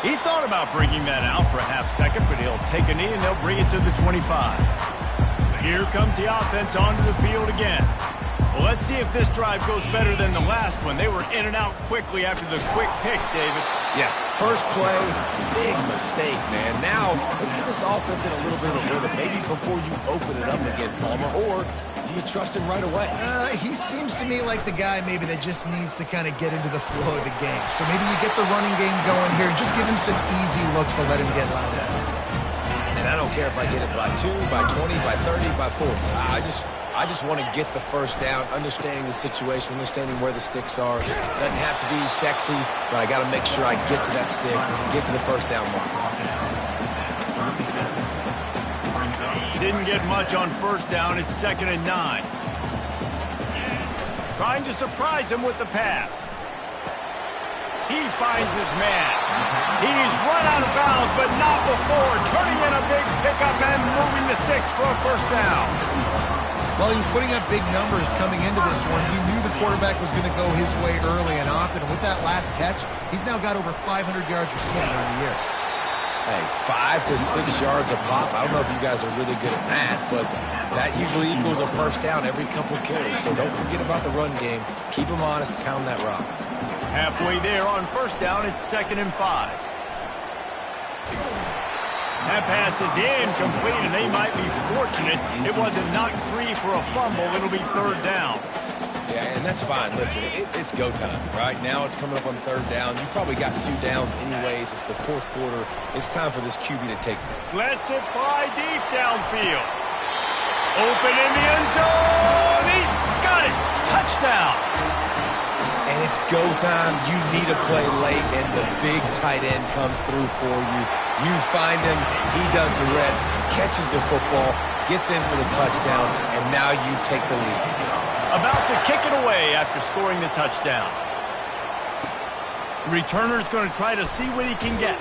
He thought about bringing that out for a half second, but he'll take a knee and they'll bring it to the 25. Here comes the offense onto the field again. Well, let's see if this drive goes better than the last one. They were in and out quickly after the quick pick, David. Yeah, first play, big mistake, man. Now, let's get this offense in a little bit of a rhythm. Maybe before you open it up again, Palmer, or do you trust him right away? He seems to me like the guy maybe that just needs to kind of get into the flow of the game. So maybe you get the running game going here and just give him some easy looks to let him get loud. And I don't care if I get it by 2, by 20, by 30, by 40. I just want to get the first down, understanding the situation, understanding where the sticks are. Doesn't have to be sexy, but I got to make sure I get to that stick, get to the first down mark. Didn't get much on first down. It's 2nd and 9. Trying to surprise him with the pass. He finds his man. He's run out of bounds, but not before. Turning in a big pickup and moving the sticks for a first down. Well, he was putting up big numbers coming into this one. He knew the quarterback was going to go his way early and often. And with that last catch, he's now got over 500 yards receiving on the year. Hey, 5 to 6 yards a pop. I don't know if you guys are really good at math, but that usually equals a first down every couple of carries. So don't forget about the run game. Keep them honest, pound that rock. Halfway there on first down, it's 2nd and 5. That pass is incomplete, and they might be fortunate it wasn't knocked free for a fumble. It'll be 3rd down. Yeah, and that's fine. Listen, it's go time. Right now it's coming up on 3rd down. You probably got 2 downs anyways. It's the 4th quarter. It's time for this QB to take it. Lets it fly deep downfield. Open in the end zone. He's got it. Touchdown. And it's go time. You need a play late, and the big tight end comes through for you. You find him, he does the rest, catches the football, gets in for the touchdown, and now you take the lead. About to kick it away after scoring the touchdown. The returner's going to try to see what he can get.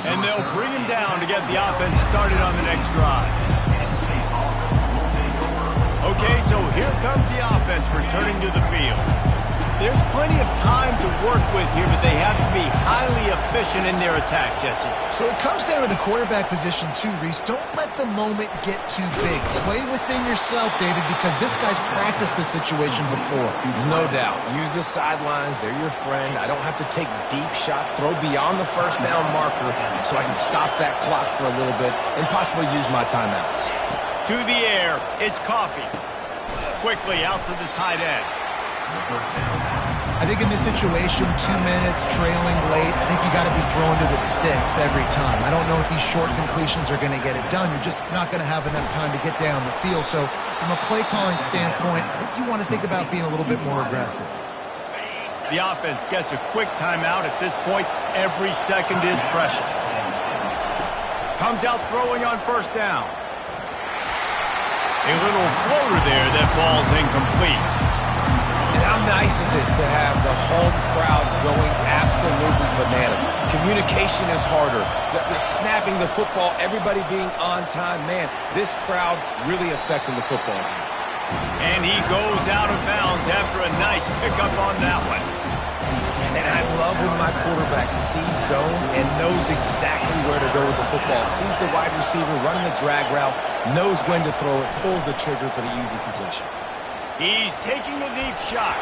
And they'll bring him down to get the offense started on the next drive. Okay, so here comes the offense returning to the field. There's plenty of time to work with here, but they have to be highly efficient in their attack, Jesse. So it comes down to the quarterback position too, Reese. Don't let the moment get too big. Play within yourself, David, because this guy's practiced this situation before. No doubt. Use the sidelines. They're your friend. I don't have to take deep shots, throw beyond the first down marker so I can stop that clock for a little bit and possibly use my timeouts. To the air, it's Coffee. Quickly out to the tight end. I think in this situation, 2 minutes, trailing late, I think you got to be throwing to the sticks every time. I don't know if these short completions are going to get it done. You're just not going to have enough time to get down the field. So from a play calling standpoint, I think you want to think about being a little bit more aggressive. The offense gets a quick timeout. At this point, every second is precious. Comes out throwing on first down. A little floater there that falls incomplete. And how nice is it to have the home crowd going absolutely bananas? Communication is harder. The snapping the football, everybody being on time. Man, this crowd really affecting the football game. And he goes out of bounds after a nice pickup on that one. And I love when my quarterback sees zone and knows exactly where to go with the football. Sees the wide receiver running the drag route, knows when to throw it, pulls the trigger for the easy completion. He's taking a deep shot.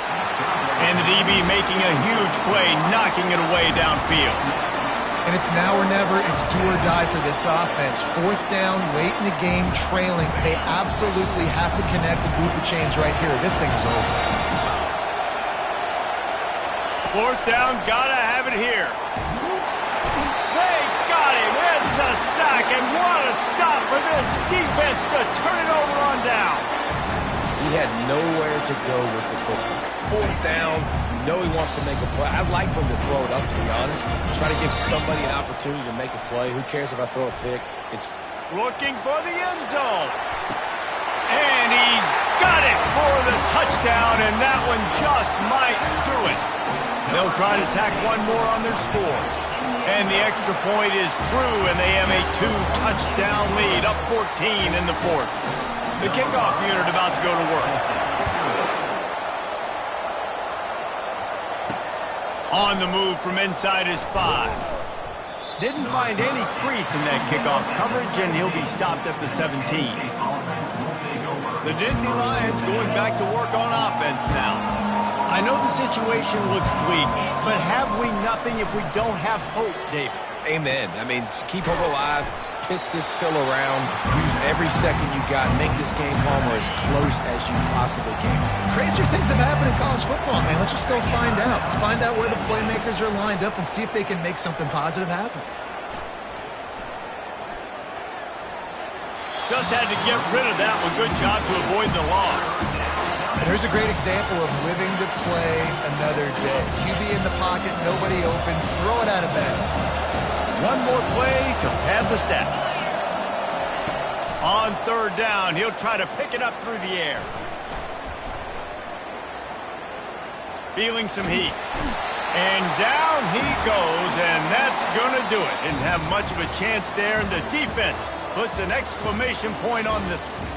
And the DB making a huge play, knocking it away downfield. And it's now or never. It's do or die for this offense. 4th down, late in the game, trailing. They absolutely have to connect and move the chains right here. This thing is over. 4th down, gotta have it here. They got him. It's a sack, and what a stop for this defense to turn it over on down. He had nowhere to go with the football. 4th down, you know he wants to make a play. I'd like for him to throw it up, to be honest. Try to give somebody an opportunity to make a play. Who cares if I throw a pick? It's looking for the end zone. And he's got it for the touchdown, and that one just might do it. They'll try to tack one more on their score. And the extra point is true, and they have a 2-touchdown lead, up 14 in the fourth. The kickoff unit about to go to work. On the move from inside his 5. Didn't find any crease in that kickoff coverage, and he'll be stopped at the 17. The Nittany Lions going back to work on offense now. I know the situation looks bleak, but have we nothing if we don't have hope, David? Amen. I mean, keep hope alive, pitch this pill around, use every second you got, make this game calm or as close as you possibly can. Crazier things have happened in college football, man. Let's just go find out. Let's find out where the playmakers are lined up and see if they can make something positive happen. Just had to get rid of that one. Good job to avoid the loss. And here's a great example of living to play another day. QB in the pocket, nobody open, throw it out of bounds. One more play to pad the stats. On third down, he'll try to pick it up through the air. Feeling some heat. And down he goes, and that's going to do it. Didn't have much of a chance there, and the defense puts an exclamation point on this one.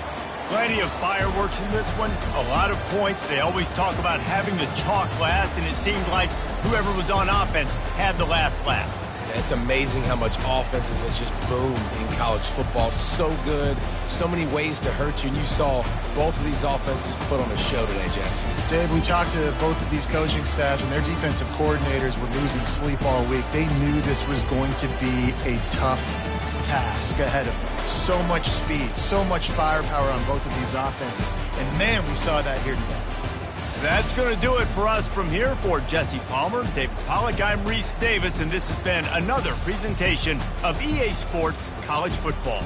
Plenty of fireworks in this one, a lot of points. They always talk about having the chalk last, and it seemed like whoever was on offense had the last laugh. It's amazing how much offenses has just boomed in college football. So good, so many ways to hurt you, and you saw both of these offenses put on a show today, Jess. Dave, we talked to both of these coaching staffs, and their defensive coordinators were losing sleep all week. They knew this was going to be a tough task ahead of them. So much speed, so much firepower on both of these offenses. And, man, we saw that here today. That's going to do it for us from here. For Jesse Palmer, David Pollack, I'm Reese Davis, and this has been another presentation of EA Sports College Football.